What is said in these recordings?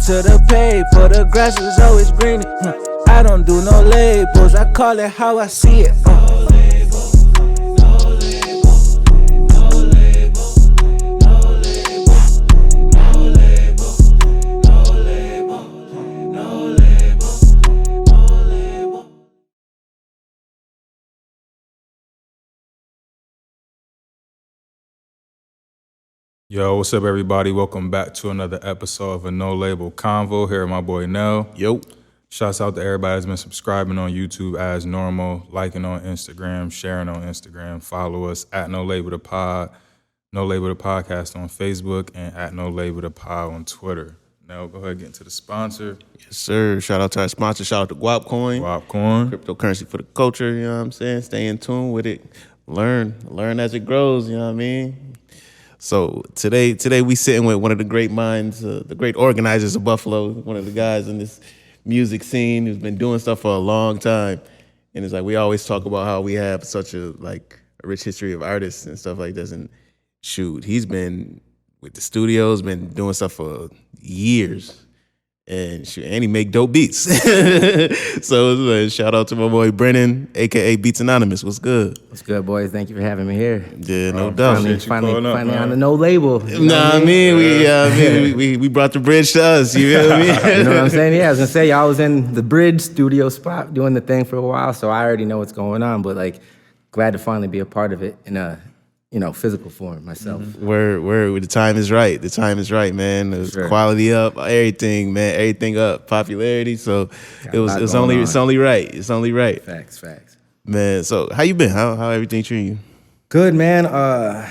to the paper, the grass is always greener. I don't do no labels, I call it how I see it. Yo, what's up, everybody? Welcome back to another episode of a No Label Convo. Here with my boy Nell. Yo. Shouts out to everybody that's been subscribing on YouTube as normal, liking on Instagram, sharing on Instagram. Follow us at No Label the Pod, No Label the Podcast on Facebook, and at No Label the Pod on Twitter. Now, go ahead and get into the sponsor. Yes, sir. Shout out to our sponsor. Shout out to Guap Coin. Guap Coin. Cryptocurrency for the culture, you know what I'm saying? Stay in tune with it. Learn as it grows, you know what I mean? So today we sitting with one of the great minds, the great organizers of Buffalo, one of the guys in this music scene who's been doing stuff for a long time. And it's like we always talk about how we have such a rich history of artists and stuff like this. And shoot, he's been with the studios, been doing stuff for years. And he make dope beats. So shout out to my boy Brennon, aka Beats Anonymous. What's good? What's good, boys? Thank you for having me here. Yeah, no doubt. Finally on the No Label. We brought the bridge to us. You feel me? You know what I'm saying? Yeah, I was gonna say y'all was in the Bridge studio spot doing the thing for a while, so I already know what's going on. But glad to finally be a part of it in a physical form myself. Where the time is right. The time is right, man. The quality up, everything, man. Everything up, popularity. So it's only right. It's only right. Facts. Man, so how you been? How everything treating you? Good, man. I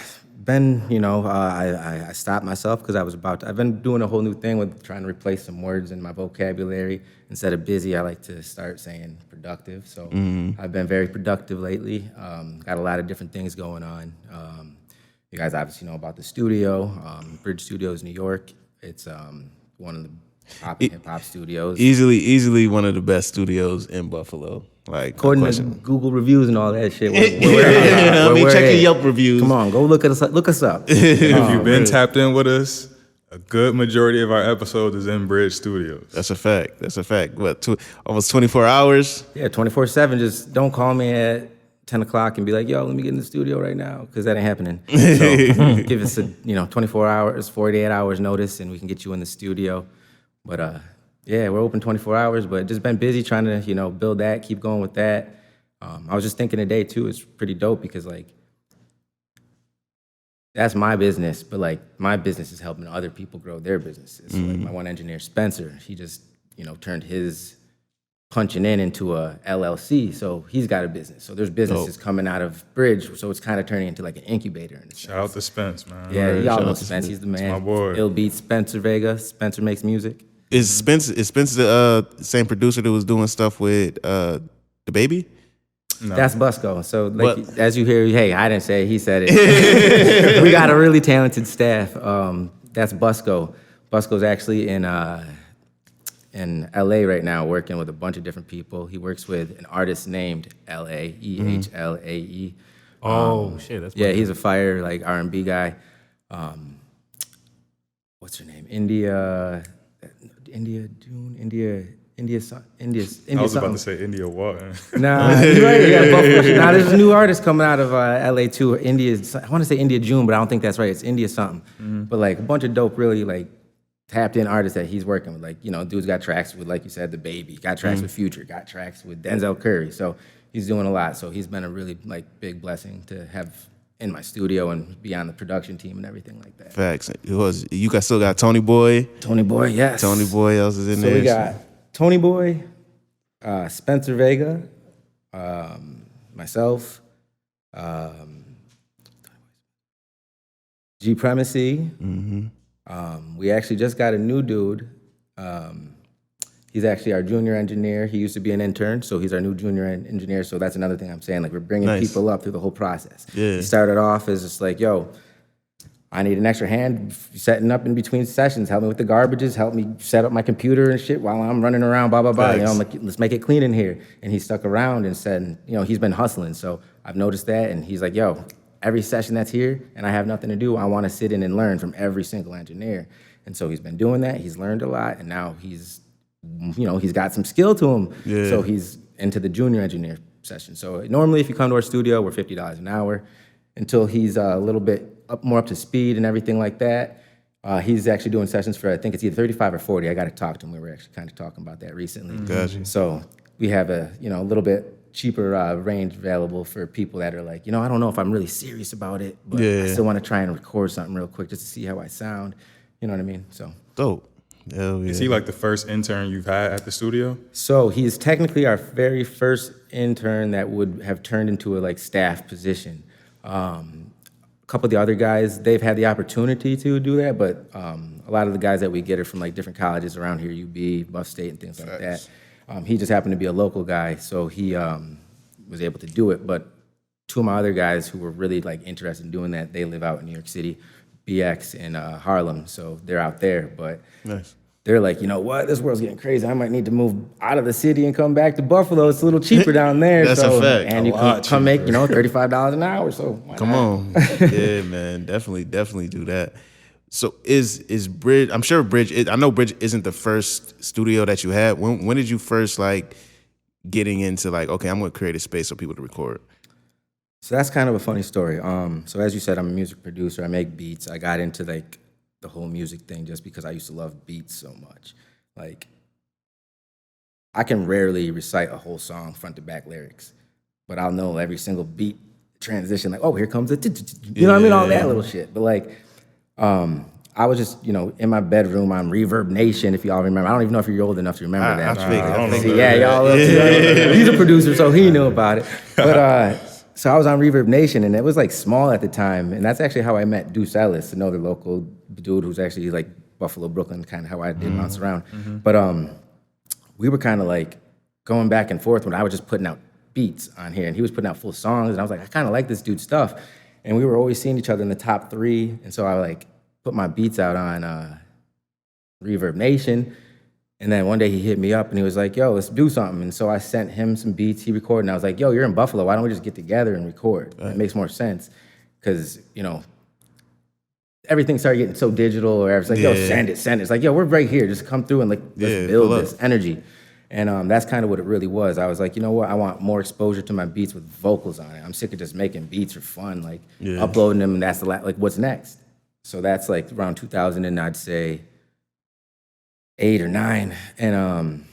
stopped myself because I've been doing a whole new thing with trying to replace some words in my vocabulary. Instead of busy, I like to start saying productive. So I've been very productive lately. Got a lot of different things going on. You guys obviously know about the studio, Bridge Studios, New York. It's one of the pop and hip hop studios. Easily one of the best studios in Buffalo. According to Google reviews and all that shit. Check your Yelp reviews. Come on, go look us up. If you've been tapped in with us, a good majority of our episodes is in Bridge Studios. That's a fact. What, almost 24 hours? Yeah, 24/7. Just don't call me at 10 o'clock and be like, yo, let me get in the studio right now, because that ain't happening. So give us 24 hours, 48 hours notice, and we can get you in the studio. But yeah, we're open 24 hours, but just been busy trying to, build that, keep going with that. I was just thinking today, too, it's pretty dope because, that's my business, but, my business is helping other people grow their businesses. So, my one engineer, Spencer, he just, turned his punching into a LLC, so he's got a business. So there's businesses coming out of Bridge, so it's kind of turning into an incubator. Shout out to Spence, man. Yeah, y'all know Spence. He's the man. That's my boy. Ill Beats, Spencer Vega. Spencer makes music. Is Spence the same producer that was doing stuff with the baby? No. That's Busco. So as you hear, hey, I didn't say it, he said it. We got a really talented staff. That's Busco. Busco's actually in LA right now working with a bunch of different people. He works with an artist named L.A., E-H-L-A-E. Shit, that's yeah, he's a fire R&B guy. What's her name? India. I was about to say India what? Nah, yeah, there's a new artist coming out of LA too. I want to say India June, but I don't think that's right. It's India something. But a bunch of dope, really tapped in artists that he's working with. Dude's got tracks with, like you said, The Baby. Got tracks with Future. Got tracks with Denzel Curry. So he's doing a lot. So he's been a really big blessing to have in my studio and be on the production team and everything like that. Facts. You guys still got Tony Boy? Tony Boy, yes. Tony Boy else is in there. So we got Tony Boy, Spencer Vega, myself, G Primacy. We actually just got a new dude. He's actually our junior engineer. He used to be an intern, so he's our new junior engineer. So that's another thing I'm saying. We're bringing people up through the whole process. Yeah. He started off as just yo, I need an extra hand setting up in between sessions. Help me with the garbages. Help me set up my computer and shit while I'm running around, blah, blah, blah. Let's make it clean in here. And he stuck around and said, he's been hustling. So I've noticed that. And he's like, yo, every session that's here and I have nothing to do, I want to sit in and learn from every single engineer. And so he's been doing that. He's learned a lot, and now he's got some skill to him. Yeah. So he's into the junior engineer session. So normally if you come to our studio, we're $50 an hour until he's a little bit more up to speed and everything like that. He's actually doing sessions for, I think it's either 35 or 40. I got to talk to him. We were actually kind of talking about that recently. Gotcha. So we have a little bit cheaper range available for people that are like, I don't know if I'm really serious about it, but I still want to try and record something real quick just to see how I sound. You know what I mean? So Dope. Hell yeah. Is he like the first intern you've had at the studio? So he is technically our very first intern that would have turned into a staff position. A couple of the other guys, they've had the opportunity to do that, but a lot of the guys that we get are from different colleges around here, UB, Buff State, and things like that. He just happened to be a local guy, so he was able to do it. But two of my other guys who were really interested in doing that, they live out in New York City, BX and Harlem, so they're out there. But Nice. they're like, you know what, this world's getting crazy. I might need to move out of the city and come back to Buffalo. It's a little cheaper down there. That's a fact. And you can come make, $35 an hour. So Come on. Yeah, man. Definitely do that. So is Bridge, I'm sure I know Bridge isn't the first studio that you had. When did you first getting into okay, I'm going to create a space for people to record? So that's kind of a funny story. So as you said, I'm a music producer. I make beats. I got into the whole music thing just because I used to love beats so much. I can rarely recite a whole song front to back lyrics, but I'll know every single beat transition. Oh, here comes you know what I mean? All that little shit. But I was just, in my bedroom on Reverb Nation, if y'all remember. I don't even know if you're old enough to remember that. I don't know. Y'all. He's a producer, so he knew about it. But so I was on Reverb Nation, and it was small at the time, and that's actually how I met Deuce Ellis, another local dude who's actually Buffalo, Brooklyn, kind of how I did bounce around. But we were kind of going back and forth when I was just putting out beats on here, and he was putting out full songs, and I was I kind of like this dude's stuff, and we were always seeing each other in the top 3, and so I put my beats out on Reverb Nation. And then one day he hit me up and he was like, yo, let's do something. And so I sent him some beats, he recorded, and I was like, yo, you're in Buffalo, why don't we just get together and record? It makes more sense. Because, everything started getting so digital, or I was like, yo, send it. It's like, yo, we're right here, just come through and let's build this energy. And that's kind of what it really was. I was like, you know what, I want more exposure to my beats with vocals on it. I'm sick of just making beats for fun, uploading them, and that's what's next? So that's around 2000, and I'd say 8 or 9, and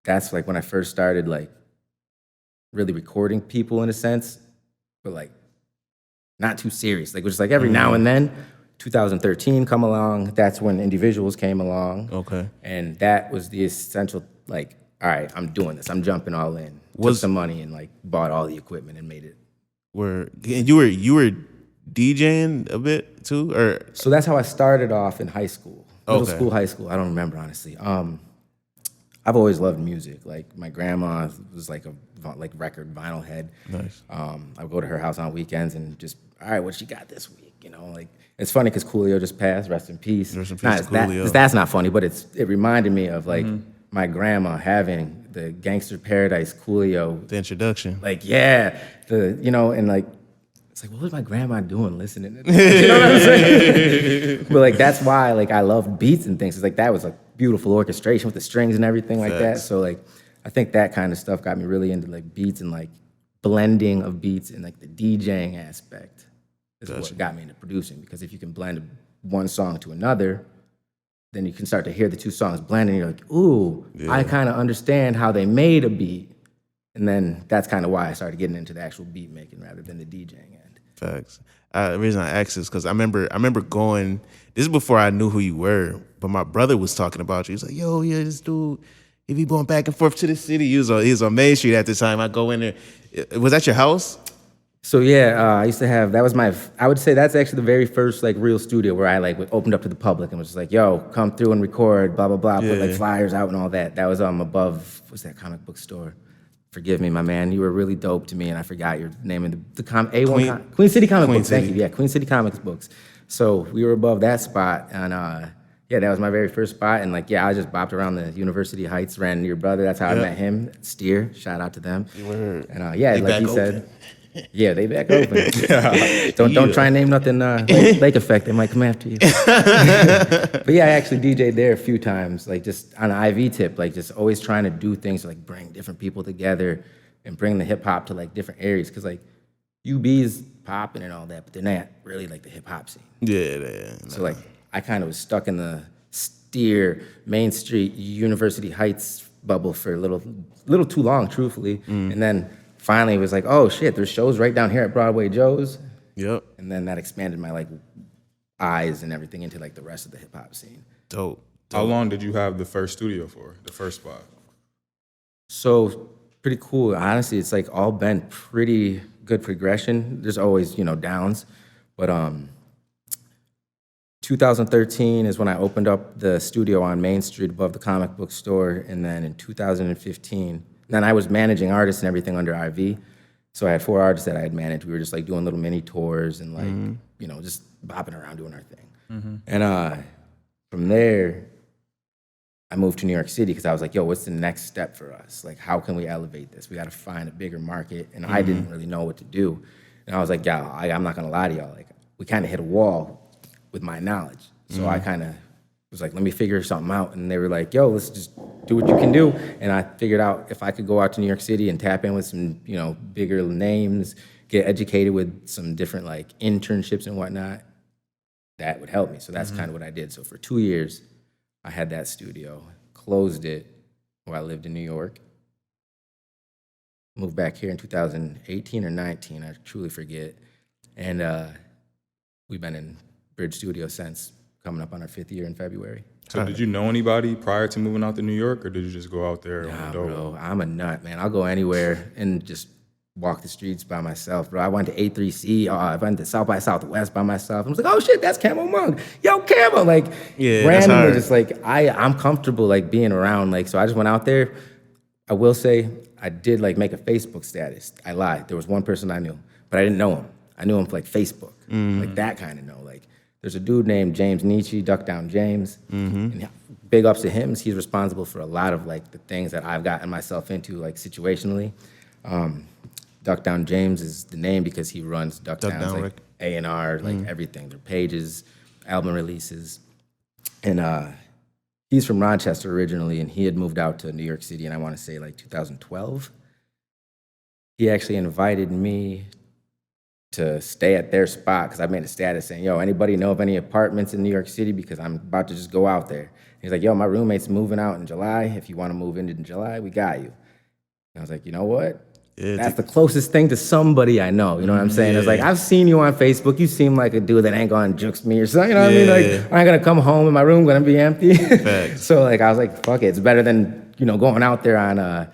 that's when I first started really recording people in a sense, but not too serious. It was just every now and then. 2013 come along. That's when individuals came along. Okay, and that was the essential. All right, I'm doing this. I'm jumping all in. Took some money and bought all the equipment and made it. You were DJing a bit too, or so that's how I started off in high school. Middle school, high school. I don't remember, honestly. I've always loved music. My grandma was a record vinyl head. Nice. I would go to her house on weekends and just, all right, what she got this week? It's funny because Coolio just passed. Rest in peace. Rest in peace to Coolio. That's not funny, but it reminded me of my grandma having the Gangster Paradise Coolio. The introduction. It's what was my grandma doing listening to this? You know what I'm saying? But that's why I love beats and things. It's that was a beautiful orchestration with the strings and everything like that. So I think that kind of stuff got me really into beats and blending of beats and the DJing aspect is what got me into producing. Because if you can blend one song to another, then you can start to hear the two songs blend and you're ooh, I kind of understand how they made a beat. And then that's kind of why I started getting into the actual beat making rather than the DJing end. Facts. The reason I asked is because I remember going. This is before I knew who you were, but my brother was talking about you. He was like, "Yo, yeah, this dude, he be going back and forth to the city. He was on Main Street at the time. I go in there. Was that your house?" So I used to have. That was I would say that's actually the very first real studio where I opened up to the public and was just "Yo, come through and record, blah blah blah." Put flyers out and all that. That was above. What's that comic book store? Forgive me, my man. You were really dope to me, and I forgot your name. Queen City Comic Books. Thank you. Yeah, Queen City Comics Books. So we were above that spot, and that was my very first spot. And I just bopped around the University Heights, ran into your brother. That's how I met him. Steer, shout out to them. You were. And like he said, Yeah, they back open. Don't try and name nothing Lake Effect. They might come after you. But yeah, I actually DJ'd there a few times, like just on an IV tip, like just always trying to do things to like bring different people together and bring the hip hop to like different areas. Cause like UB's popping and all that, but they're not really like the hip hop scene. Yeah. So like I kind of was stuck in the Steer, Main Street, University Heights bubble for a little too long, truthfully. And then finally it was like, oh shit, there's shows right down here at Broadway Joe's. Yep. And then that expanded my like eyes and everything into like the rest of the hip hop scene. Dope. How long did you have the first studio for, the first spot? So pretty cool. Honestly, it's like all been pretty good progression. There's always, downs. But 2013 is when I opened up the studio on Main Street above the comic book store. And then in 2015, then I was managing artists and everything under IV. So I had 4 artists that I had managed. We were just like doing little mini tours and like, just bopping around doing our thing. And from there, I moved to New York City because I was like, yo, what's the next step for us? Like, how can we elevate this? We got to find a bigger market. And I didn't really know what to do. And I was like, yeah, I'm not going to lie to y'all. Like, we kind of hit a wall with my knowledge. So I kind of was like, let me figure something out. And they were like, yo, let's just do what you can do. And I figured out if I could go out to New York City and tap in with some, bigger names, get educated with some different like internships and whatnot, that would help me. So that's kind of what I did. So for 2 years, I had that studio, closed it while I lived in New York. Moved back here in 2018 or 19, I truly forget. And we've been in Bridge Studio since, coming up on our 5th year in February. So did you know anybody prior to moving out to New York, or did you just go out there? Nah, bro, I'm a nut, man. I'll go anywhere and just walk the streets by myself, bro. I went to A3C, I went to South by Southwest by myself. I was like, oh shit, that's Camo Monk. Yo, Camo. Like, randomly, just like, I'm comfortable like being around. Like, so I just went out there. I will say, I did like make a Facebook status. I lied. There was one person I knew, but I didn't know him. I knew him for like Facebook, like that kind of know. Like, there's a dude named James Nietzsche, Duck Down James, and big ups to him. He's responsible for a lot of like the things that I've gotten myself into like situationally. Duck Down James is the name because he runs Duck Down's like A&R, like everything, their pages, album releases. And he's from Rochester originally, and he had moved out to New York City, and I want to say like 2012. He actually invited me to stay at their spot because I made a status saying, yo, anybody know of any apartments in New York City? Because I'm about to just go out there. He's like, yo, my roommate's moving out in July. If you want to move in July, we got you. And I was like, you know what? Yeah, that's the closest thing to somebody I know. You know what I'm saying? I was like, I've seen you on Facebook. You seem like a dude that ain't going to jukes me or something. You know what I mean? Like, I ain't going to come home and my room going to be empty. So like, I was like, fuck it. It's better than, going out there on,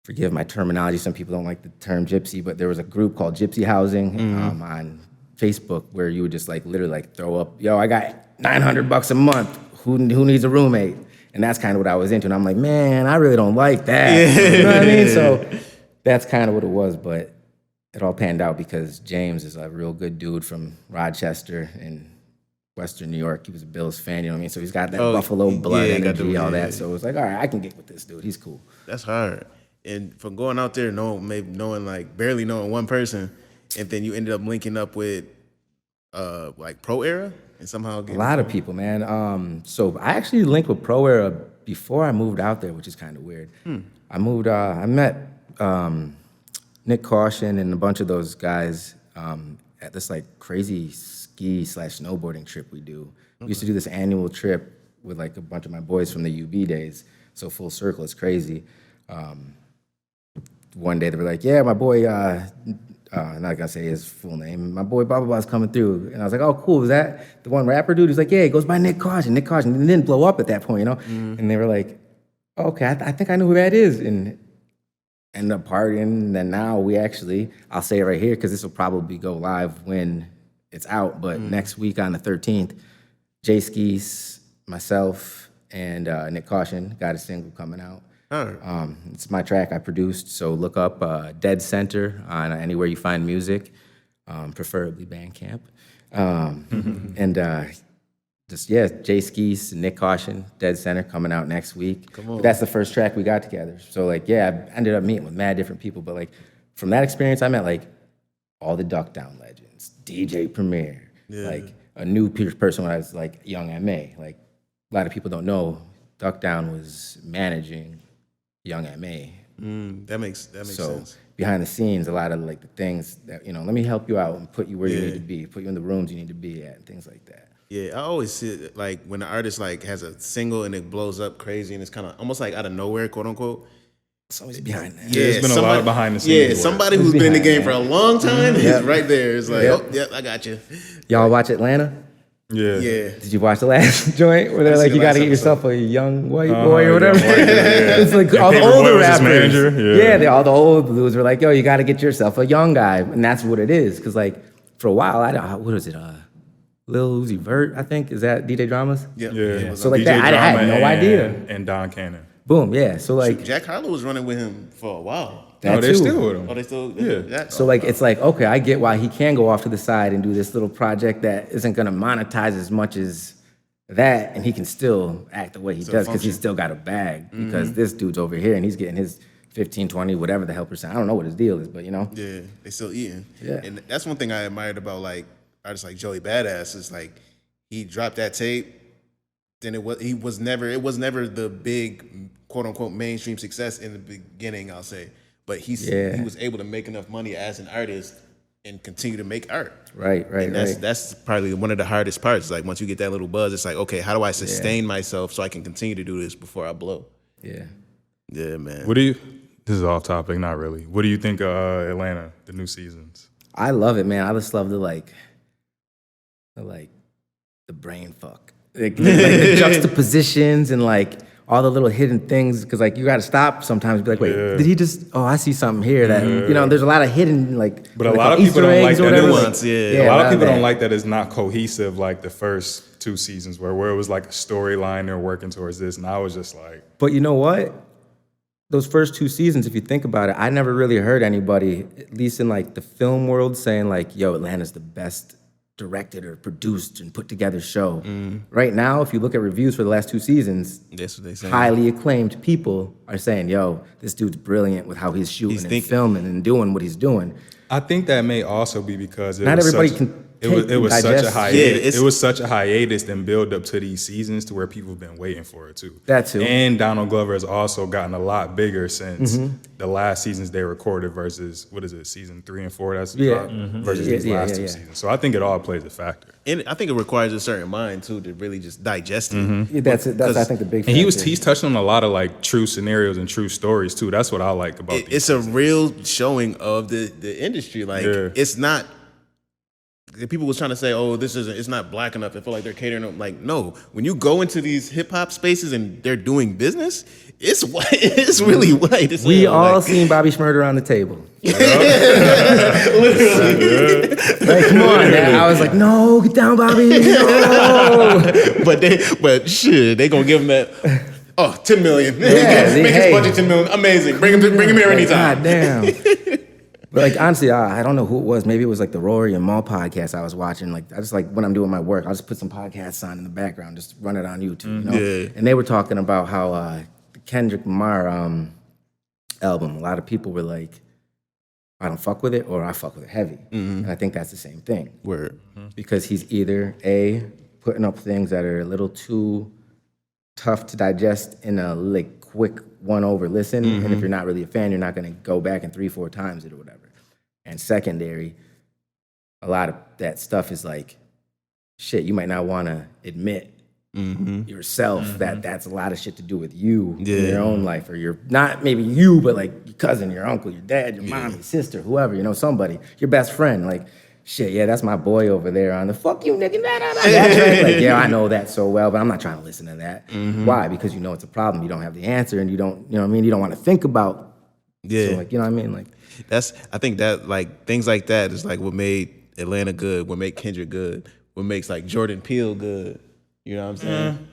forgive my terminology. Some people don't like the term gypsy, but there was a group called Gypsy Housing on Facebook where you would just like literally like throw up, yo, I got $900 a month. Who needs a roommate? And that's kind of what I was into. And I'm like, man, I really don't like that. You know what I mean? So that's kind of what it was, but it all panned out because James is a real good dude from Rochester in Western New York. He was a Bills fan, you know what I mean? So he's got that Buffalo blood energy, all that. So it was like, all right, I can get with this dude. He's cool. That's hard. And from going out there, barely knowing one person, and then you ended up linking up with like Pro Era and somehow a lot of people, man. So I actually linked with Pro Era before I moved out there, which is kind of weird. I met Nick Caution and a bunch of those guys at this like crazy ski/snowboarding trip we do. We used to do this annual trip with like a bunch of my boys from the UB days. So full circle, it's crazy. One day they were like, yeah, my boy, I'm not gonna say his full name, my boy blah blah blah's coming through. And I was like, oh cool, is that the one rapper dude? He's like, yeah, he goes by Nick Caution. Nick Caution didn't blow up at that point, And they were like, okay, I think I know who that is. And ended up partying. And then now I'll say it right here because this will probably go live when it's out. But next week on the 13th, Jay Skeese, myself, and Nick Caution got a single coming out. It's my track I produced, so look up Dead Center on anywhere you find music, preferably Bandcamp. And Jay Skeese, Nick Caution, Dead Center coming out next week. That's the first track we got together. So I ended up meeting with mad different people, but from that experience, I met all the Duck Down legends, DJ Premier, like a new person when I was like Young M.A. Like a lot of people don't know, Duck Down was managing Young M.A. That makes sense. Behind the scenes, a lot of like the things that, let me help you out and put you where you need to be, put you in the rooms you need to be at, and things like that. Yeah, I always see it, like when an artist like has a single and it blows up crazy and it's kind of almost like out of nowhere, quote unquote. It's always behind that. Yeah, There's been a lot of behind the scenes. Yeah, work. somebody who's been in the game that. for a long time is right there. It's like, oh, yep, I got you. Y'all watch Atlanta? Yeah. Yeah. Did you watch the last joint where they're I like, seen you the got to last get yourself a young white boy Yeah, or whatever? white guy, yeah. It's like all the Paper Boi older was his rappers. manager, yeah. All the old blues were like, yo, you got to get yourself a young guy. And that's what it is. Because like for a while, what is it? Lil Uzi Vert, I think. Is that DJ Dramas? Yeah. So like DJ that, I had Drama no idea. And Don Cannon. Boom, yeah. So like Jack Harlow was running with him for a while. that No, they're too. still with him. Oh, they still Yeah. So like it's like, okay, I get why he can go off to the side and do this little project that isn't gonna monetize as much as that, and he can still act the way he does because he's still got a bag. Because this dude's over here and he's getting his 15, 20, whatever the hell percent. I don't know what his deal is, but Yeah, they still eating. Yeah. And that's one thing I admired about like artists like Joey Badass is like he dropped that tape, then it was never the big quote unquote mainstream success in the beginning, I'll say. But he was able to make enough money as an artist and continue to make art. Right. And that's probably one of the hardest parts. Like once you get that little buzz, it's like, okay, how do I sustain myself so I can continue to do this before I blow? Yeah. Yeah, man. This is off topic, not really. What do you think of Atlanta, the new seasons? I love it, man. I just love the brain fuck. Like the juxtapositions and like all the little hidden things, because like you got to stop sometimes and be like, wait, did he just? Oh, I see something here that there's a lot of hidden like. But a what they lot call of people Easter don't like eggs or that whatever. nuance, A lot of people that. don't like that it's not cohesive like the first two seasons where it was like a storyline they're working towards this, and I was just like, But you know what? Those first two seasons, if you think about it, I never really heard anybody, at least in like the film world, saying like, yo, Atlanta's the best directed or produced and put together show. Right now, if you look at reviews for the last two seasons, That's what they say. highly acclaimed people are saying, yo, this dude's brilliant with how he's shooting and thinking. filming and doing what he's doing. I think that may also be because Not everybody can it was such a digest. hiatus. Yeah, it was such a hiatus and build up to these seasons to where people have been waiting for it too. That too. And Donald Glover has also gotten a lot bigger since the last seasons they recorded versus season 3 and 4 that's dropped versus these last two seasons. So I think it all plays a factor. And I think it requires a certain mind too to really just digest it. Yeah, that's it. That's I think the big. And factor. he's touched on a lot of like true scenarios and true stories too. That's what I like about these. It's a real showing of the industry. Like it's not. The people was trying to say, "Oh, it's not black enough." I feel like they're catering them. Like, no, when you go into these hip hop spaces and they're doing business, it's white. It's really white. It's We like, all seen Bobby Shmurda on the table. Like, come on, man. I was like, no, get down, Bobby. No. but shit, they gonna give him that. Oh, 10 million. Yeah, Make hey. his budget 10 million. Amazing. Bring him here anytime. God damn. But like honestly, I don't know who it was. Maybe it was like the Rory and Maul podcast I was watching. Like I just like when I'm doing my work, I'll just put some podcasts on in the background, just run it on YouTube. You know? Yeah. And they were talking about how the Kendrick Lamar album. A lot of people were like, I don't fuck with it, or I fuck with it heavy. And I think that's the same thing. Word. Because he's either A, putting up things that are a little too tough to digest in a like quick one over listen, and if you're not really a fan, you're not going to go back and 3-4 times it or whatever. And secondary, a lot of that stuff is like shit you might not want to admit yourself that that's a lot of shit to do with you in your own life, or your not maybe you, but like your cousin, your uncle, your dad, your mom, your sister, whoever, somebody, your best friend, like. Shit, yeah, that's my boy over there on the fuck you nigga, nah. That's right. Like, yeah, I know that so well, but I'm not trying to listen to that. Why? Because you know it's a problem. You don't have the answer, and you don't, you know what I mean? You don't want to think about. Yeah. So, like, you know what I mean? Like, I think that like things like that is like what made Atlanta good, what made Kendrick good, what makes like Jordan Peele good. You know what I'm saying?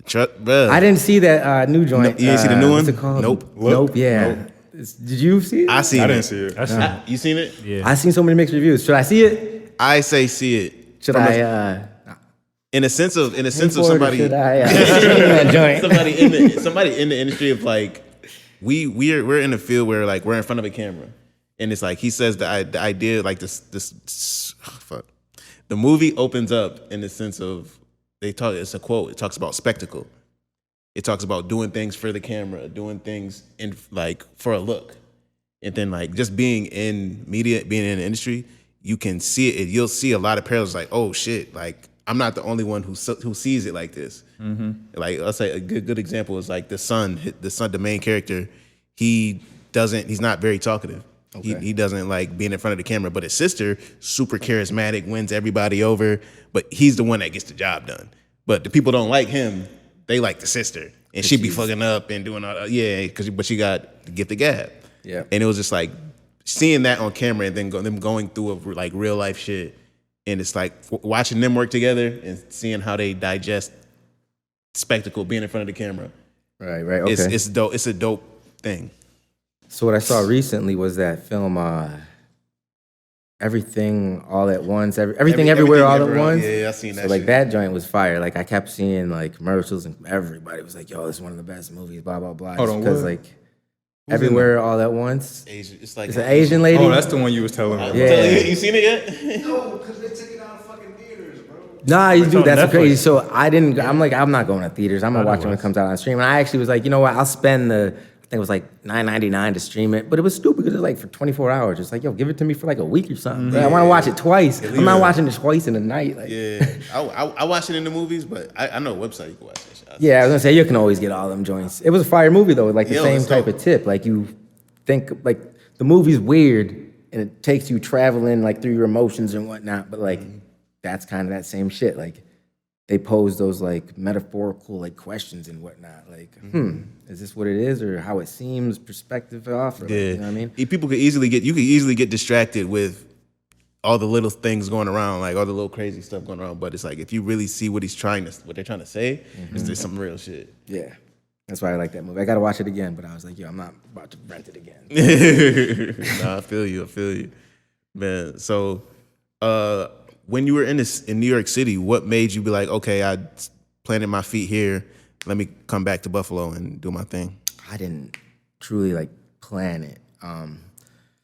Bruh. I didn't see that new joint. You didn't see the new one? What's it called? Nope. Nope. Yeah. Nope. Did you see it? I seen I it. didn't see it. You seen it? Yeah. I seen so many mixed reviews. Should I see it? I say see it. Should From I? in a sense of Should somebody I stream that joint? somebody in the industry of like we're in a field where like we're in front of a camera And it's like he says the idea like the movie opens up in the sense of it's a quote. It talks about spectacle. It talks about doing things for the camera, doing things in like for a look, and then like just being in media, being in the industry, you can see it. You'll see a lot of parallels. Like, oh shit, like I'm not the only one who sees it like this. Like let's say a good example is like the son, the main character. He's not very talkative. Okay. He doesn't like being in front of the camera, but his sister, super charismatic, wins everybody over, but he's the one that gets the job done. But the people don't like him, they like the sister. And she be fucking up and doing all that. But she got the gift of gab. Yeah. And it was just like seeing that on camera and then them going through like real life shit. And it's like watching them work together and seeing how they digest spectacle being in front of the camera. Right, okay. It's dope. It's a dope thing. So what I saw recently was that film, Everything All at Once, Everything Everywhere All at Once. Yeah, I seen that. So like that joint was fire. Like I kept seeing like commercials and everybody was like, "Yo, this is one of the best movies." Blah blah blah. Hold on, because what? like Everywhere All at Once. Asian. It's like it's an Asian lady. Oh, that's the one you was telling me. Yeah. You seen it yet? No, because they took it out of fucking theaters, bro. Nah, you do. on That's Netflix. crazy. So I didn't. I'm like, I'm not going to theaters. I'm gonna watch it when it comes out on stream. And I actually was like, you know what? I'll spend I think it was like $9.99 to stream it, but it was stupid because it was like for 24 hours. It's like, yo, give it to me for like a week or something. Bro. I want to watch it twice. I'm not watching it twice in a night. Like, Yeah, I watch it in the movies, but I know a website you can watch that shit. yeah, I was gonna say you can always get all them joints. It was a fire movie though, with like the Yeah, same it's type dope. of tip. Like you think like the movie's weird and it takes you traveling like through your emotions and whatnot, but like that's kind of that same shit. Like they pose those like metaphorical like questions and whatnot. Like, is this what it is or how it seems? Perspective off. Or, like, you know what I mean? People could easily get distracted with all the little things going around, like all the little crazy stuff going around. But it's like if you really see what they're trying to say, is there some real shit? Yeah. That's why I like that movie. I gotta watch it again, but I was like, yo, I'm not about to rent it again. Nah, I feel you, man. So, when you were in New York City, what made you be like, okay, I planted my feet here. Let me come back to Buffalo and do my thing? I didn't truly like plan it.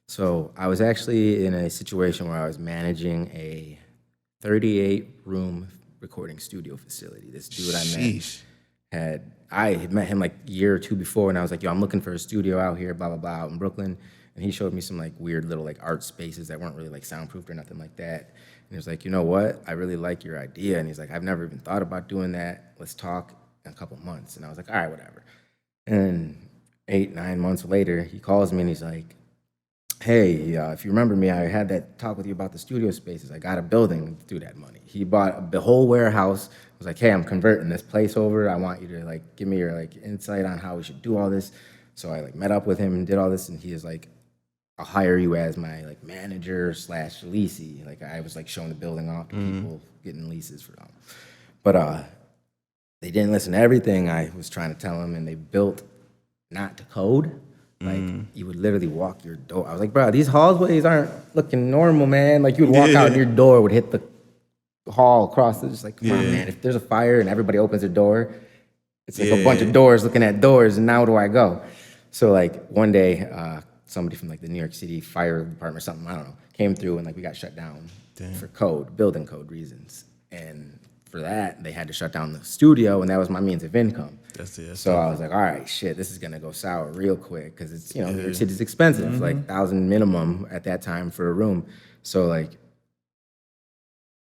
So I was actually in a situation where I was managing a 38-room recording studio facility. This dude I had met him like a year or two before, and I was like, yo, I'm looking for a studio out here, blah, blah, blah, out in Brooklyn. And he showed me some like weird little like art spaces that weren't really like soundproofed or nothing like that. And he was like, you know what? I really like your idea. And he's like, I've never even thought about doing that. Let's talk in a couple months. And I was like, all right, whatever. And 8-9 months later, he calls me and he's like, hey, if you remember me, I had that talk with you about the studio spaces. I got a building through that money. He bought the whole warehouse. I was like, hey, I'm converting this place over. I want you to like give me your like insight on how we should do all this. So I like met up with him and did all this, and he is like, I'll hire you as my like manager / leasee. Like I was like showing the building off to people, getting leases for them. But they didn't listen to everything I was trying to tell them, and they built not to code. Like you would literally walk your door. I was like, bro, these hallways aren't looking normal, man. Like you would walk out and your door would hit the hall across. It's just like, come on, man. If there's a fire and everybody opens their door, it's like a bunch of doors looking at doors, and now where do I go? So like one day, somebody from like the New York City fire department or something, I don't know, came through and like we got shut down for building code reasons. And for that, they had to shut down the studio, and that was my means of income. So I was like, all right, shit, this is gonna go sour real quick, because it's, New York City's expensive, like $1,000 minimum at that time for a room. So like,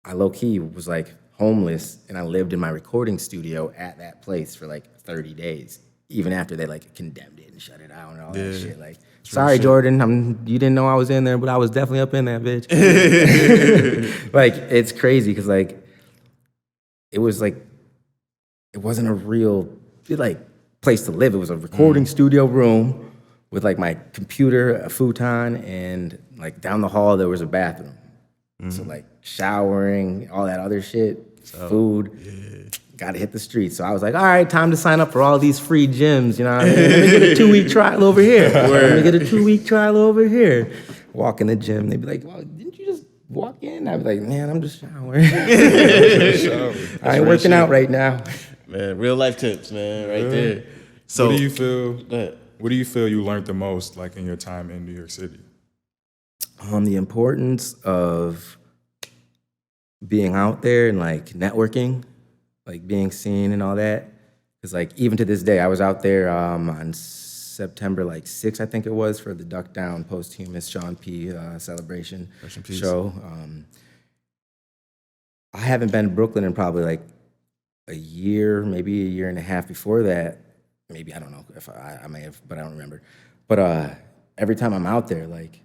I low-key was like homeless, and I lived in my recording studio at that place for like 30 days, even after they like condemned it and shut it out and all that shit. Like, sorry, Jordan, you didn't know I was in there, but I was definitely up in that bitch. Like, it's crazy, because like, it was like, it wasn't a real like place to live. It was a recording studio room with like my computer, a futon, and like down the hall there was a bathroom. So like showering, all that other shit, food, gotta hit the streets. So I was like, all right, time to sign up for all these free gyms, you know what I mean? Let me get a 2-week trial over here. Let me get a 2-week trial over here. Walk in the gym, they'd be like, well, didn't you just walk in? I'd be like, man, I'm just showering. I ain't working out right now. Man, real life tips, man, right there. So What do you feel you learned the most, like in your time in New York City? The importance of being out there and like networking, like being seen and all that. Because like even to this day, I was out there on September like 6th, I think it was, for the Duck Down posthumous Sean P. celebration show. I haven't been to Brooklyn in probably like a year, maybe a year and a half before that. Maybe, I don't know if I may have, but I don't remember. But every time I'm out there, like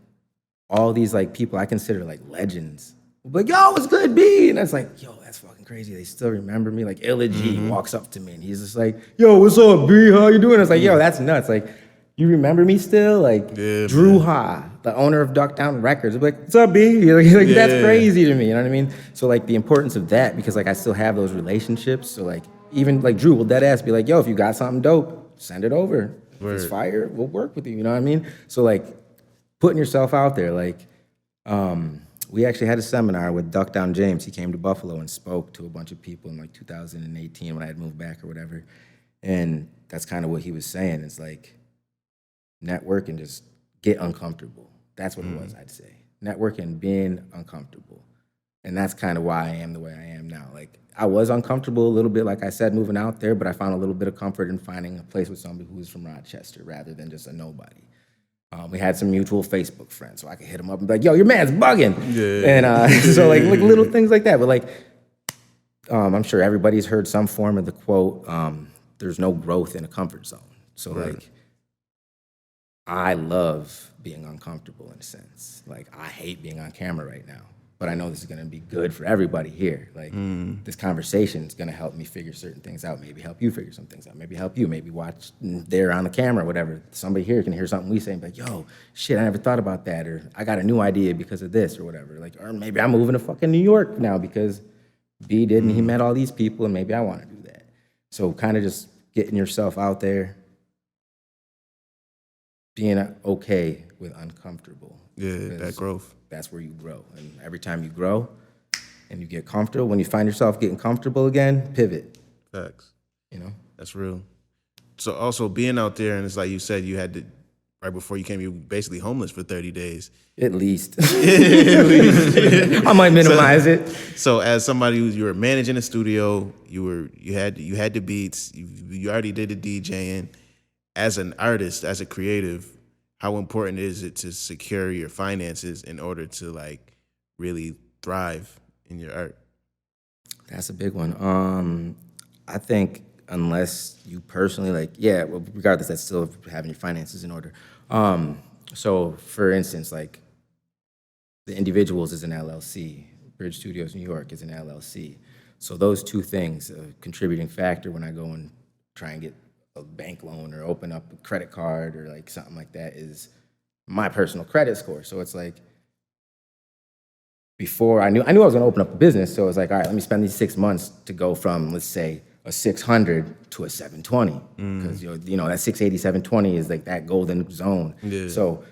all these like people I consider like legends, like, yo, what's good, B? And it's like, yo, that's fucking crazy. They still remember me. Like Illa G walks up to me and he's just like, yo, what's up, B? How you doing? It's like, yo, that's nuts. Like, you remember me still? Like Drew Ha, the owner of Duck Down Records. I'm like, what's up, B? Like that's crazy to me. You know what I mean? So like the importance of that, because like I still have those relationships. So like even like Drew will dead ass be like, yo, if you got something dope, send it over. If it's fire, we'll work with you. You know what I mean? So like putting yourself out there. Like we actually had a seminar with Duck Down James. He came to Buffalo and spoke to a bunch of people in like 2018 when I had moved back or whatever. And that's kind of what he was saying. It's like, network and just get uncomfortable. That's what it was, I'd say. Network and being uncomfortable. And that's kind of why I am the way I am now. Like, I was uncomfortable a little bit, like I said, moving out there, but I found a little bit of comfort in finding a place with somebody who was from Rochester rather than just a nobody. We had some mutual Facebook friends, so I could hit him up and be like, yo, your man's bugging. Yeah. And so like little things like that. But like, I'm sure everybody's heard some form of the quote, there's no growth in a comfort zone. So like, I love being uncomfortable in a sense. Like, I hate being on camera right now, but I know this is gonna be good for everybody here. Like, this conversation is gonna help me figure certain things out, maybe help you figure some things out, maybe help you, maybe watch there on the camera, whatever. Somebody here can hear something we say and be like, yo, shit, I never thought about that, or I got a new idea because of this, or whatever. Like, or maybe I'm moving to fucking New York now because B did and he met all these people and maybe I wanna do that. So kind of just getting yourself out there, being okay with uncomfortable. Yeah, that growth. That's where you grow. And every time you grow and you get comfortable, when you find yourself getting comfortable again, pivot. Facts. You know? That's real. So also being out there, and it's like you said, you had to, right before you came, you were basically homeless for 30 days. At least. I might minimize it. So as somebody who you were managing a studio, you had the beats, you already did the DJing. As an artist, as a creative, how important is it to secure your finances in order to like really thrive in your art? That's a big one. I think unless you personally well, regardless, that's still having your finances in order. So for instance, like the Individuals is an LLC, Bridge Studios New York is an LLC. So those two things, a contributing factor when I go and try and get a bank loan or open up a credit card or like something like that is my personal credit score. So it's like, before I knew I was gonna open up a business, so it was like, all right, let me spend these 6 months to go from, let's say, a 600 to a 720. Because you know that 680, 720 is like that golden zone. Yeah. So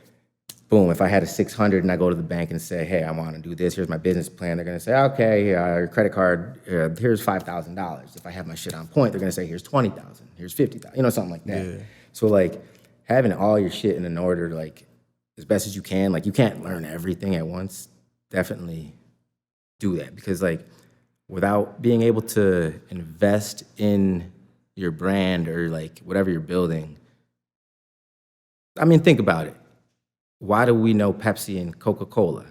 boom, if I had a 600 and I go to the bank and say, hey, I want to do this, here's my business plan, they're going to say, okay, your credit card, here's $5,000. If I have my shit on point, they're going to say, here's $20,000, here's $50,000, you know, something like that. Yeah. So, like, having all your shit in an order, like, as best as you can, like, you can't learn everything at once. Definitely do that, because, like, without being able to invest in your brand or, like, whatever you're building, I mean, think about it. Why do we know Pepsi and Coca-Cola?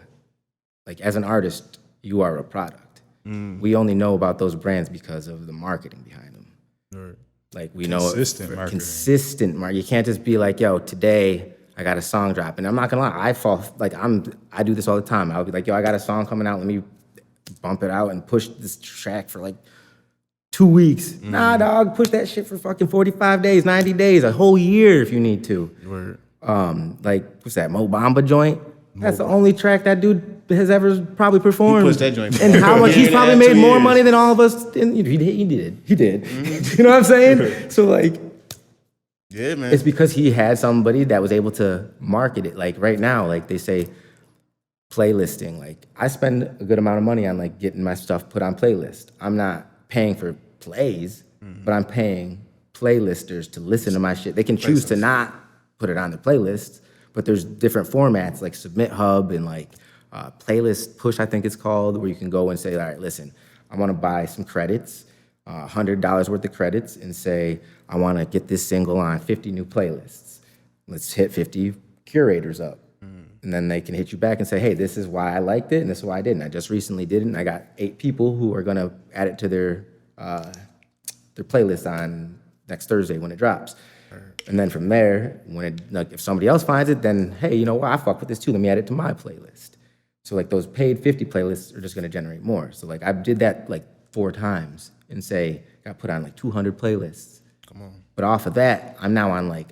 Like, as an artist, you are a product. We only know about those brands because of the marketing behind them. Right. Like, we know consistent marketing. Consistent marketing. You can't just be like, yo, today I got a song drop. And I'm not gonna lie, I do this all the time. I'll be like, yo, I got a song coming out, let me bump it out and push this track for like 2 weeks. Nah, dog, push that shit for fucking 45 days, 90 days, a whole year if you need to. Word. Like, what's that, Mo Bamba joint? That's the only track that dude has ever probably performed. He pushed that joint. And how much he's probably made more money than all of us. And he did. You know what I'm saying? So, like, yeah, man. It's because he had somebody that was able to market it. Like, right now, like, they say playlisting. Like, I spend a good amount of money on, like, getting my stuff put on playlist. I'm not paying for plays, but I'm paying playlisters to listen to my shit. They can choose to not put it on the playlist, But there's different formats like Submit Hub and like Playlist Push, I think it's called, where you can go and say, all right, listen, I want to buy some credits, $100 worth of credits, and say, I want to get this single on 50 new playlists. Let's hit 50 curators up. And then they can hit you back and say, hey, this is why I liked it, and this is why I didn't. I just recently did it, and I got 8 people who are gonna add it to their playlist on next Thursday when it drops. And then from there, if somebody else finds it, then hey, you know what? I fuck with this too. Let me add it to my playlist. So like those paid 50 playlists are just gonna generate more. So like I did that like 4 times and say, got put on like 200 playlists. Come on. But off of that, I'm now on like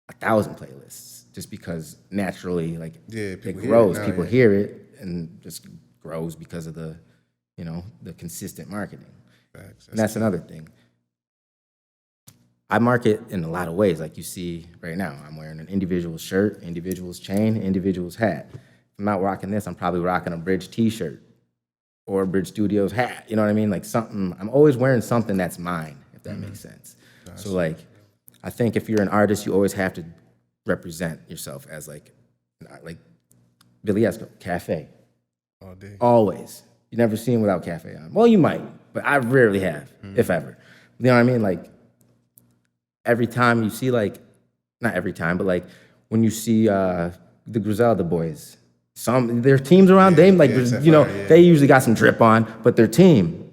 1,000 playlists. Just because naturally, like, it grows. People hear it, and just grows because of the, the consistent marketing. Facts. And that's another thing. I market in a lot of ways, like you see right now. I'm wearing an individual shirt, individual's chain, individual's hat. If I'm not rocking this, I'm probably rocking a Bridge t-shirt or a Bridge Studios hat. You know what I mean? Like something, I'm always wearing something that's mine, if that makes sense. Nice. So like, I think if you're an artist, you always have to represent yourself as like Billy Esco, Cafe. All day. Always. You never see him without Cafe on. Well, you might, but I rarely have, if ever. You know what I mean? Like, every time you see not every time, but like when you see the Griselda boys, their teams around, they usually got some drip on, but their team,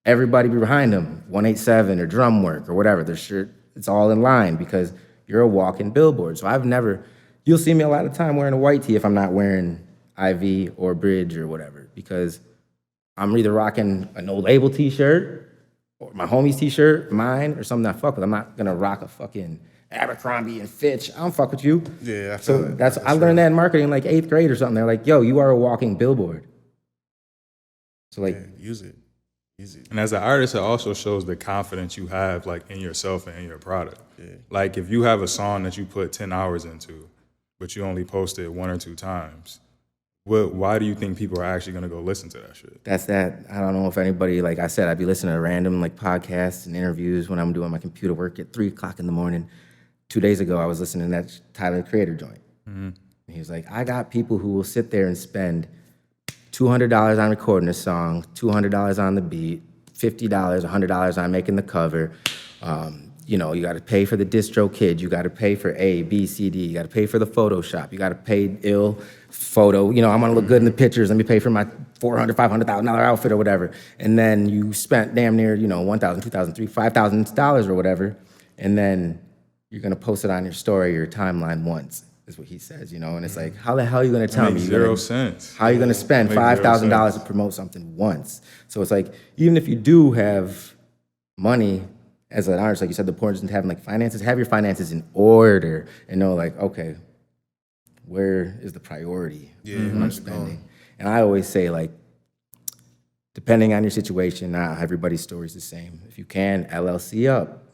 everybody behind them, 187 or drum work or whatever, their shirt, it's all in line because you're a walking billboard. So you'll see me a lot of time wearing a white tee if I'm not wearing IV or Bridge or whatever, because I'm either rocking a no label t-shirt or my homie's t-shirt, mine, or something I fuck with. I'm not gonna rock a fucking Abercrombie and Fitch. I don't fuck with you. Yeah, I feel so I learned that in marketing in like 8th grade or something. They're like, yo, you are a walking billboard. So like, use it. And as an artist, it also shows the confidence you have like in yourself and in your product. Yeah. Like if you have a song that you put 10 hours into, but you only post it 1 or 2 times, why do you think people are actually gonna go listen to that shit? That's that. I don't know if anybody, like I said, I'd be listening to random like podcasts and interviews when I'm doing my computer work at 3 o'clock in the morning. 2 days ago, I was listening to that Tyler, the Creator joint. Mm-hmm. And he was like, I got people who will sit there and spend $200 on recording a song, $200 on the beat, $50, $100 on making the cover. You got to pay for the distro kid. You got to pay for A, B, C, D. You got to pay for the Photoshop. You got to pay ill photo. I'm going to look good in the pictures. Let me pay for my $400,000, $500,000 outfit or whatever. And then you spent damn near, $1,000, $2,000, $3,000, $5,000 or whatever. And then you're going to post it on your story or your timeline once. Is what he says, and it's like, how the hell are you going to tell me? Zero sense. How are you going to spend $5,000 to promote something once? So it's like, even if you do have money as an artist, like you said, the importance of having like finances, have your finances in order and know like, okay, where is the priority when I'm spending? And I always say like, depending on your situation, not everybody's story is the same. If you can, LLC up,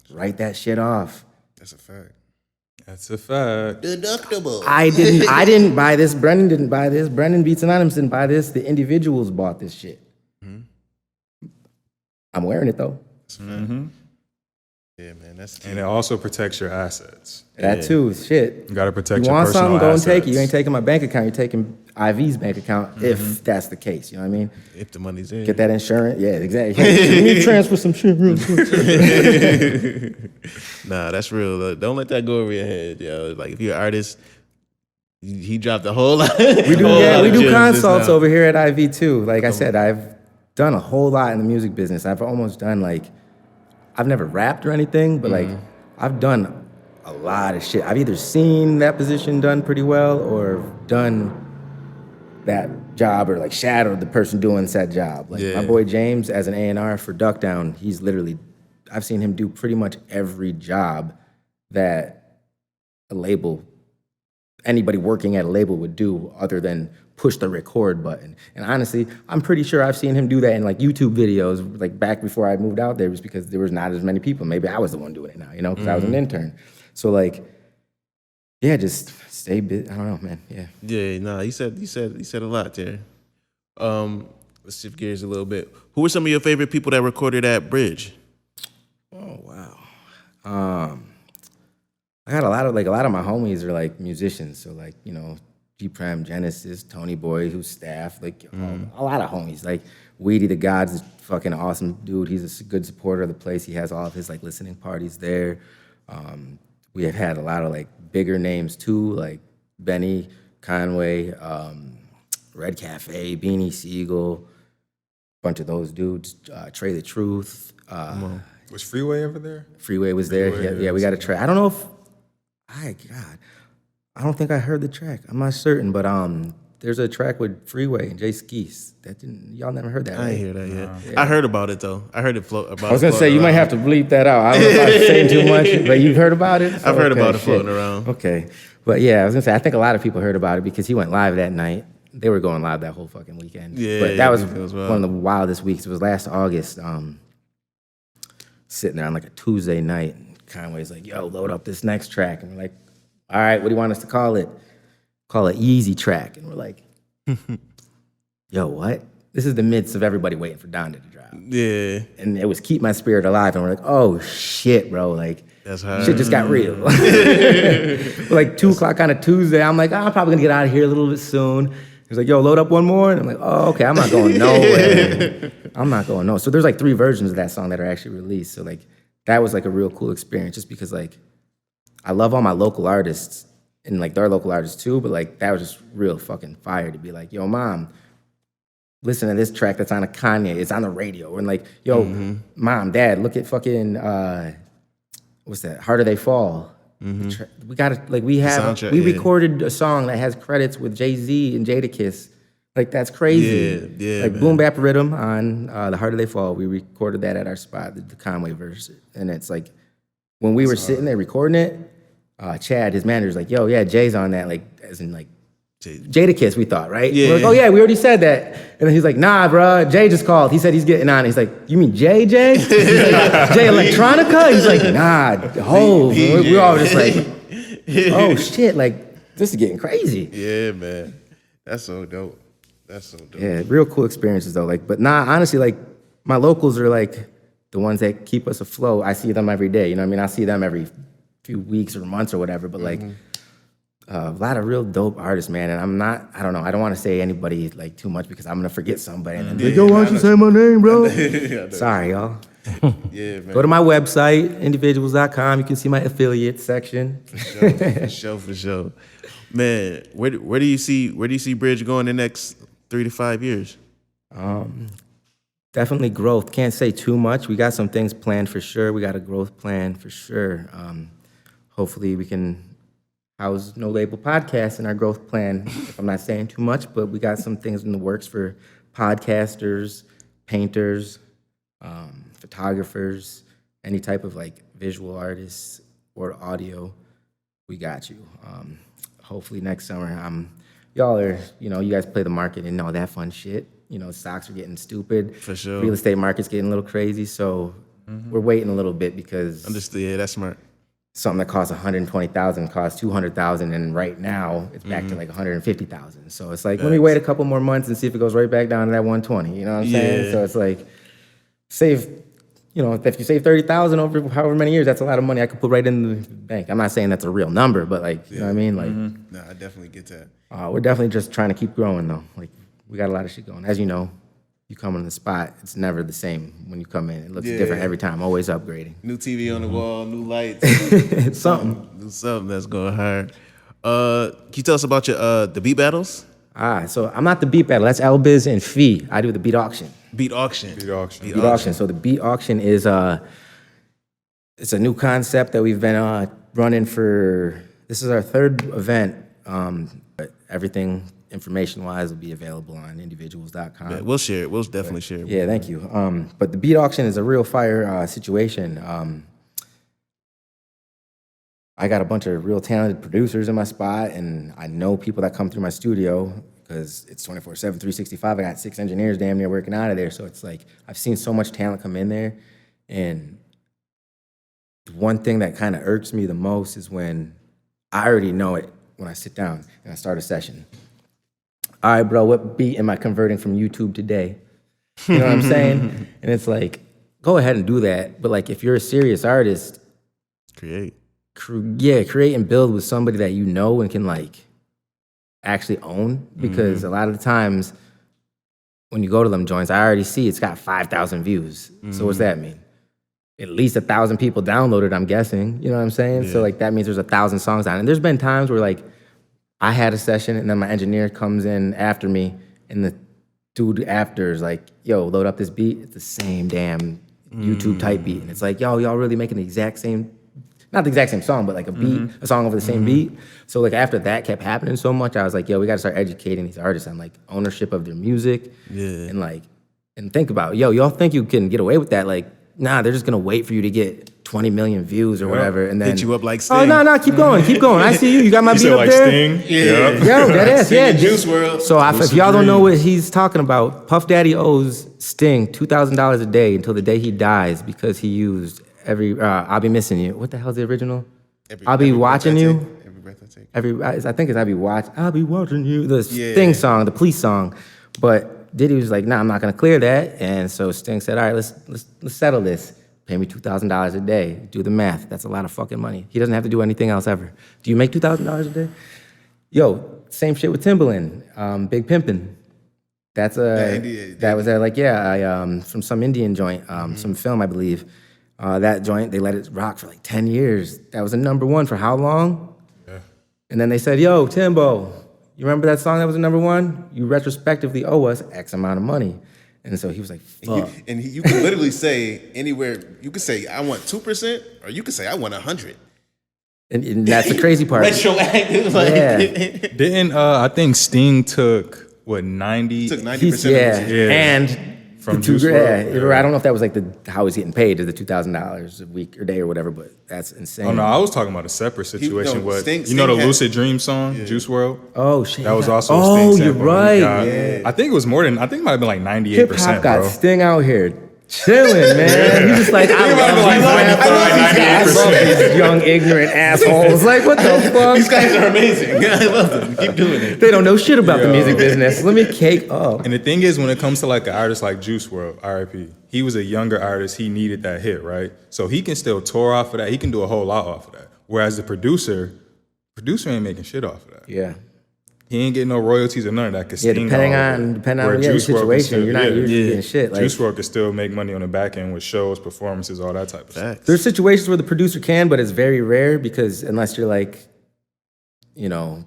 write that shit off. That's a fact. That's a fact. Deductible. I didn't buy this. Brennon didn't buy this. Brennon Beats Anonymous didn't buy this. The individuals bought this shit. Mm-hmm. I'm wearing it though. Mm-hmm. Yeah, man, that's key. And it also protects your assets. That too, shit. You gotta protect you your personal assets. You want something, go and take it. You ain't taking my bank account, you're taking IV's bank account, if that's the case, you know what I mean? If the money's there. Get that insurance, yeah, exactly. Let me transfer some shit real quick. Nah, that's real. Don't let that go over your head, yo. Like, if you're an artist, he dropped a whole lot. We do consults over here at IV too. Like I said, I've done a whole lot in the music business. I've almost done I've never rapped or anything, but I've done a lot of shit. I've either seen that position done pretty well or done that job or shadowed the person doing said job. My boy James, as an A&R for Duck Down, he's literally, I've seen him do pretty much every job that a label, anybody working at a label would do other than push the record button. And honestly, I'm pretty sure I've seen him do that in YouTube videos, back before I moved out there, was because there was not as many people. Maybe I was the one doing it now, because I was an intern. So just stay busy. I don't know, man. Yeah. Yeah, nah, you said a lot there. Let's shift gears a little bit. Who were some of your favorite people that recorded at Bridge? Oh, wow. I got a lot lot of my homies are like musicians. So like, you know, G Prem, Genesis, Tony Boy, who's staff, like a lot of homies. Like Weedy the God's a fucking awesome dude. He's a good supporter of the place. He has all of his like listening parties there. We have had a lot of like bigger names too, like Benny, Conway, Red Cafe, Beanie Sigel, bunch of those dudes. Trey the Truth. Was Freeway ever there? Freeway was there. Freeway, Yeah, we got a track. I don't know if I don't think I heard the track. I'm not certain, but there's a track with Freeway and Jay Skeese. Y'all never heard that, I right? ain't hear that yet. Yeah. I heard about it though. I heard it float about. I was gonna say you might have to bleep that out. I don't know if I'm saying too much, but you've heard about it. I've heard about it shit. floating around. Okay, but yeah, I was gonna say I think a lot of people heard about it because he went live that night. They were going live that whole fucking weekend. Yeah, but that was it was wild. one of the wildest weeks. It was last August. Sitting there on like a Tuesday night, and Conway's like, "Yo, load up this next track," and we're like, "All right, what do you want us to call it?" Call it Easy Track, and we're like, "Yo, what?" This is the midst of everybody waiting for Donda to drop. Yeah, And it was Keep My Spirit Alive. And we're like, oh, shit, bro. Like, that's hard. shit just got real. Like 2 o'clock on a Tuesday. I'm like, I'm probably going to get out of here a little bit soon. He's like, yo, load up one more. And I'm like, oh, okay, I'm not going nowhere. I'm not going nowhere. So there's like 3 versions of that song that are actually released. So like, that was like a real cool experience just because like, I love all my local artists and like they're local artists too, but like, that was just real fucking fire to be like, yo, mom, listen to this track that's on a Kanye. It's on the radio. And like, yo, mom, dad, look at fucking, what's that? Harder They Fall. We got it. Like we soundtrack, recorded a song that has credits with Jay-Z and Jadakiss. Like that's crazy. Yeah, like man. Boom Bap Rhythm on the Harder They Fall. We recorded that at our spot, the Conway verse. And it's like, when we were sitting there recording it, Chad, his manager's like, yo, yeah, Jay's on that. Like, as in like, Jadakiss, we thought, right? Yeah. We're like, oh yeah, we already said that. And then he's like, nah, bro, Jay just called. He said he's getting on. He's like, you mean Jay? He's like, Jay Electronica? He's like, nah, Hov. We're all just like, oh shit, like this is getting crazy. Yeah, man. That's so dope. That's so dope. Yeah, real cool experiences though. Like, but nah, honestly, like my locals are like the ones that keep us afloat. I see them every day. You know what I mean? I see them every few weeks or months or whatever. But like. A lot of real dope artists, man, and I don't know, I don't want to say anybody like too much because I'm gonna forget somebody and then be like, yo, why don't you say my name, bro? Sorry, y'all. Yeah, man. Go to my website, individuals.com. You can see my affiliate section. For sure. Man, where do you see Bridge going the next 3 to 5 years? Definitely growth. Can't say too much. We got some things planned for sure. We got a growth plan for sure. Hopefully we can house No Label Podcast in our growth plan, if I'm not saying too much, but we got some things in the works for podcasters, painters, photographers, any type of like visual artists or audio. We got you. Hopefully next summer, y'all are, you guys play the market and all that fun shit. Stocks are getting stupid. For sure. Real estate market's getting a little crazy, so we're waiting a little bit because Understood. Yeah, that's smart. something that costs $120,000 costs $200,000, and right now it's back to like $150,000. So it's like, let me wait a couple more months and see if it goes right back down to that 120. You know what I'm saying? So it's like, if you save $30,000 over however many years, that's a lot of money I could put right in the bank. I'm not saying that's a real number, but like, you know what I mean? Like, No, I definitely get that. we're definitely just trying to keep growing though. Like, we got a lot of shit going. As you know, you come on the spot, it's never the same when you come in. It looks different every time, always upgrading. New TV on the wall, new lights. It's something. Do something that's going hard. Can you tell us about your the beat battles? So I'm not the beat battle. That's Elbiz and Fee. I do the beat auction. Beat auction. Beat auction. Beat auction. So the beat auction is it's a new concept that we've been running for. This is our 3rd event. But everything information-wise will be available on individuals.com. Yeah, we'll share it. We'll definitely share it. Yeah, thank you. But the beat auction is a real fire situation. I got a bunch of real talented producers in my spot, and I know people that come through my studio because it's 24/7, 365. I got 6 engineers damn near working out of there. So it's like I've seen so much talent come in there. And one thing that kind of irks me the most is when I already know it when I sit down and I start a session. All right, bro, what beat am I converting from YouTube today? You know what I'm saying? And it's like, go ahead and do that. But like, if you're a serious artist, Create. create and build with somebody that you know and can like actually own. Because a lot of the times when you go to them joints, I already see it's got 5,000 views. So what's that mean? At least 1,000 people downloaded, I'm guessing. You know what I'm saying? Yeah. So like that means there's 1,000 songs on it. And there's been times where like I had a session and then my engineer comes in after me and the dude after is like, yo, load up this beat. It's the same damn YouTube type beat. And it's like, yo, y'all really making the exact same, not the exact same song, but like a beat, a song over the same beat. So like after that kept happening so much, I was like, yo, we gotta start educating these artists on like ownership of their music. Yeah. And like, and think about, yo, y'all think you can get away with that? Like, nah, they're just gonna wait for you to get 20 million views or whatever, and then hit you up like Sting. Oh no, keep going. I see you. You got my beat up like there. Sting? Yeah. Yo, that is, yeah. Juice WRLD. So if y'all don't know what he's talking about, Puff Daddy owes Sting $2,000 a day until the day he dies because he used I'll be missing you. What the hell's the original? I'll be watching you. Every breath I take. I think it's I'll be watching you. The Sting song, the police song, but Diddy was like, nah, I'm not gonna clear that. And so Sting said, all right, let's settle this. Pay me $2,000 a day. Do the math. That's a lot of fucking money. He doesn't have to do anything else ever. Do you make $2,000 a day? Yo, same shit with Timbaland. Big Pimpin'. That's that was from some Indian joint, some film, I believe. That joint, they let it rock for like 10 years. That was a #1 for how long? Yeah. And then they said, yo, Timbo, you remember that song that was a #1? You retrospectively owe us X amount of money. And so he was like, fuck. You can literally say anywhere, you could say, I want 2%, or you could say, I want 100. And that's the crazy part. Retroactive. Like, yeah. Didn't, I think Sting took, what, 90? Took 90% of it. And from Juice WRLD. WRLD. I don't know if that was like how he's getting paid, is the $2,000 a week or day or whatever, but that's insane. Oh no, I was talking about a separate situation. Sting you know the had, Lucid Dream song, Juice WRLD? Oh shit. That was also oh, Sting. You're right. I think it was more than, I think it might have been like 98%, Hip hop got bro. Sting out here chilling, man. He's just like, I love these young, ignorant assholes. Like, what the fuck? These guys are amazing. I love them. Keep doing it. They don't know shit about the music business. Let me cake up. And the thing is, when it comes to like an artist like Juice WRLD, R.I.P., he was a younger artist. He needed that hit, right? So he can still tour off of that. He can do a whole lot off of that. Whereas the producer ain't making shit off of that. Yeah. He ain't getting no royalties or none of that. Yeah, depending on your situation, you're not getting shit. Like, Juice WRLD can still make money on the back end with shows, performances, all that type of stuff. There's situations where the producer can, but it's very rare because unless you're like, you know,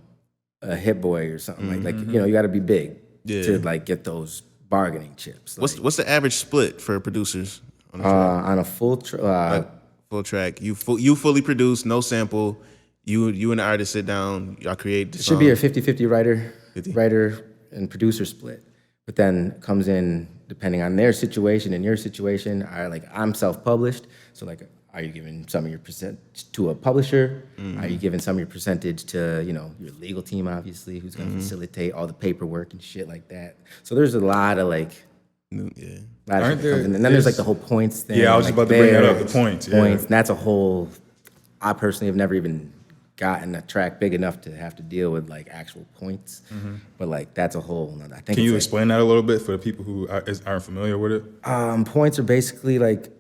a Hit Boy or something like you know, you got to be big to like get those bargaining chips. Like, What's the average split for producers on a track? On a full track? You fully produce, no sample. You and the artist sit down, y'all create the It song. should be a 50-50 writer and producer split. But then comes in, depending on their situation and your situation, I'm self-published, so like, are you giving some of your percentage to a publisher? Are you giving some of your percentage to, you know, your legal team, obviously, who's gonna facilitate all the paperwork and shit like that? So there's a lot of like, and then there's like the whole points thing. Yeah, I was just about to bring that up, the points. And that's a whole, I personally have never even gotten a track big enough to have to deal with like actual points, but like that's a whole nother. I think. Can you explain that a little bit for the people who aren't familiar with it? Points are basically like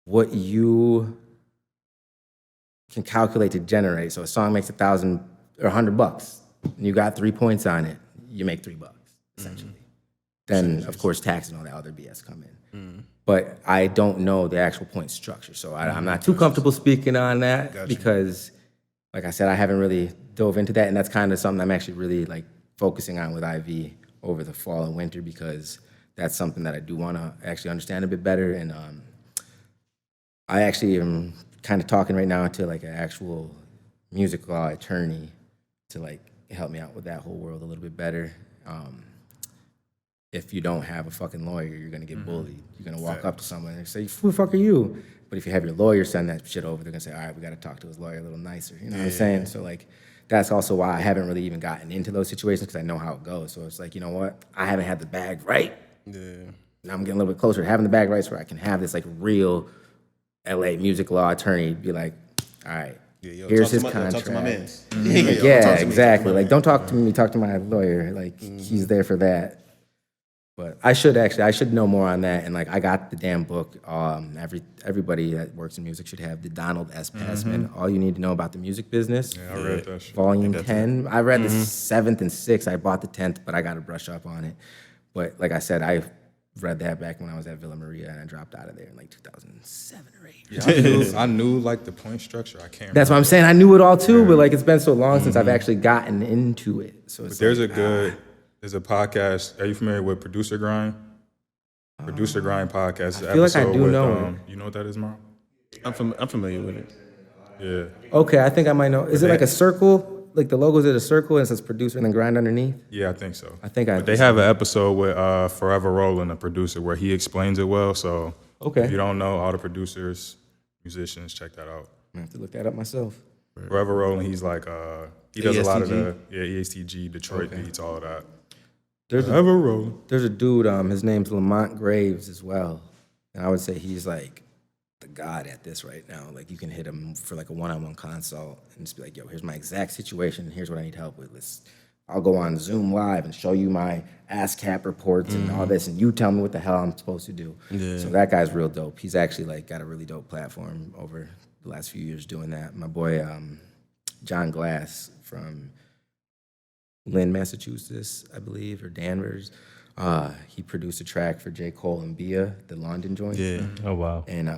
what you can calculate to generate. So a song makes $1,000 or $100, and you got 3 points on it, you make $3 essentially. Then of course tax and all that other BS come in. But I don't know the actual point structure, so I'm not too comfortable speaking on that because, like I said, I haven't really dove into that, and that's kind of something I'm actually really like focusing on with IV over the fall and winter because that's something that I do want to actually understand a bit better. And I actually am kind of talking right now to like an actual music law attorney to like help me out with that whole world a little bit better. If you don't have a fucking lawyer, you're gonna get bullied. You're gonna walk up to someone and say, "Who the fuck are you?" But if you have your lawyer send that shit over, they're gonna say, "All right, we gotta talk to his lawyer a little nicer." You know what I'm saying? So like, that's also why I haven't really even gotten into those situations because I know how it goes. So it's like, you know what? I haven't had the bag right. Yeah. Now I'm getting a little bit closer to having the bag right, so I can have this like real LA music law attorney be like, "All right, here's his contract." Talk to my man. Yeah, exactly. Like, don't talk to me. Talk to my lawyer. Like, he's there for that. But I should know more on that. And like, I got the damn book. Everybody that works in music should have the Donald S. Passman. All you need to know about the music business. Yeah, I read that shit. Volume 10. I read the 7th and 6th. I bought the 10th, but I got to brush up on it. But like I said, I read that back when I was at Villa Maria, and I dropped out of there in like 2007 or 8. Yeah, I knew like the point structure. I can't. That's what I'm saying. I knew it all too, but like it's been so long since I've actually gotten into it. So it's There's a podcast. Are you familiar with Producer Grind? Producer Grind podcast. I feel like I do know it. You know what that is, Mark? I'm familiar with it. Yeah. Okay, I think I might know. Is it like a circle? Like the logo's at a circle and it says producer and then grind underneath? Yeah, I think so. But they have an episode with Forever Rollin', a producer, where he explains it well. So if you don't know all the producers, musicians, check that out. I have to look that up myself. Forever Rollin', he's like he does a lot of the ESTG? ESTG, Detroit beats, all of that. There's Forever Rollin'. There's a dude, his name's Lamont Graves as well. And I would say he's like the god at this right now. Like you can hit him for like a one-on-one consult and just be like, yo, here's my exact situation and here's what I need help with. I'll go on Zoom Live and show you my ASCAP reports and all this, and you tell me what the hell I'm supposed to do. Yeah. So that guy's real dope. He's actually like got a really dope platform over the last few years doing that. My boy John Glass from Lynn, Massachusetts, I believe, or Danvers. He produced a track for J. Cole and Bia, the London joint. Yeah. Oh, wow. And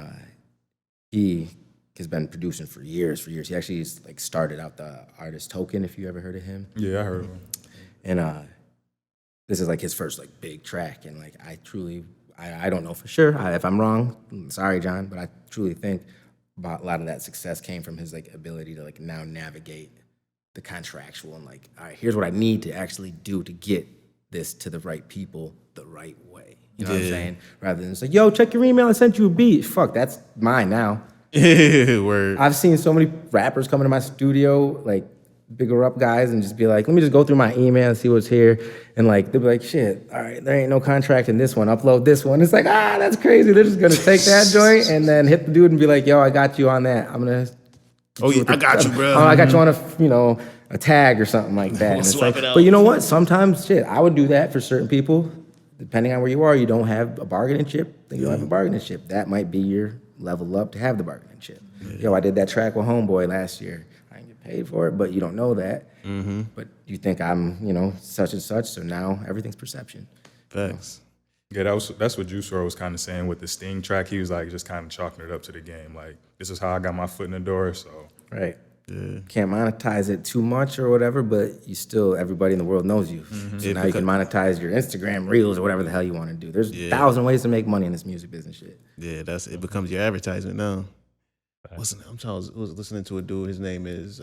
he has been producing for years. He actually like started out the artist Token, if you ever heard of him. Yeah, I heard of him. And this is like his first like big track. And like I don't know for sure. If I'm wrong, sorry, John, but I truly think a lot of that success came from his like ability to like now navigate the contractual and like, all right, here's what I need to actually do to get this to the right people the right way. You know what I'm saying? Rather than it's like, yo, check your email, I sent you a beat. Fuck, that's mine now. Word. I've seen so many rappers come into my studio, like bigger up guys, and just be like, let me just go through my email and see what's here. And like, they'll be like, shit, all right, there ain't no contract in this one, upload this one. It's like, that's crazy. They're just gonna take that joint and then hit the dude and be like, yo, I got you on that. I'm gonna I got you, bro. I got you on a tag or something like that. And it's swap like, it out. but you know what? Sometimes, shit, I would do that for certain people. Depending on where you are, you don't have a bargaining chip, then you don't have a bargaining chip. That might be your level up to have the bargaining chip. Yo, I did that track with Homeboy last year. I didn't get paid for it, but you don't know that. But you think I'm, such and such, so now everything's perception. Facts. Yeah, that's what Juice WRLD was kind of saying with the Sting track. He was like just kind of chalking it up to the game. Like, this is how I got my foot in the door, so. Right. Yeah. Can't monetize it too much or whatever, but you still, everybody in the world knows you. So now you can monetize your Instagram reels or whatever the hell you want to do. There's 1,000 ways to make money in this music business shit. Yeah, it becomes your advertisement now. I was listening to a dude, his name is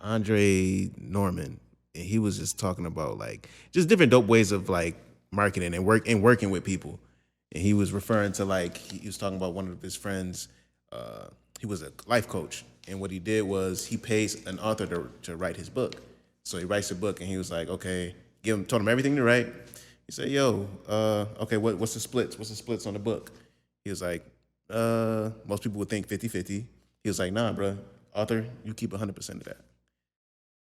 Andre Norman, and he was just talking about like just different dope ways of like marketing and working with people. And he was referring to like, he was talking about one of his friends, he was a life coach. And what he did was he pays an author to write his book. So he writes a book and he was like, okay, told him everything to write. He said, yo, okay, what's the splits? What's the splits on the book? He was like, most people would think 50-50. He was like, nah, bro, author, you keep 100% of that.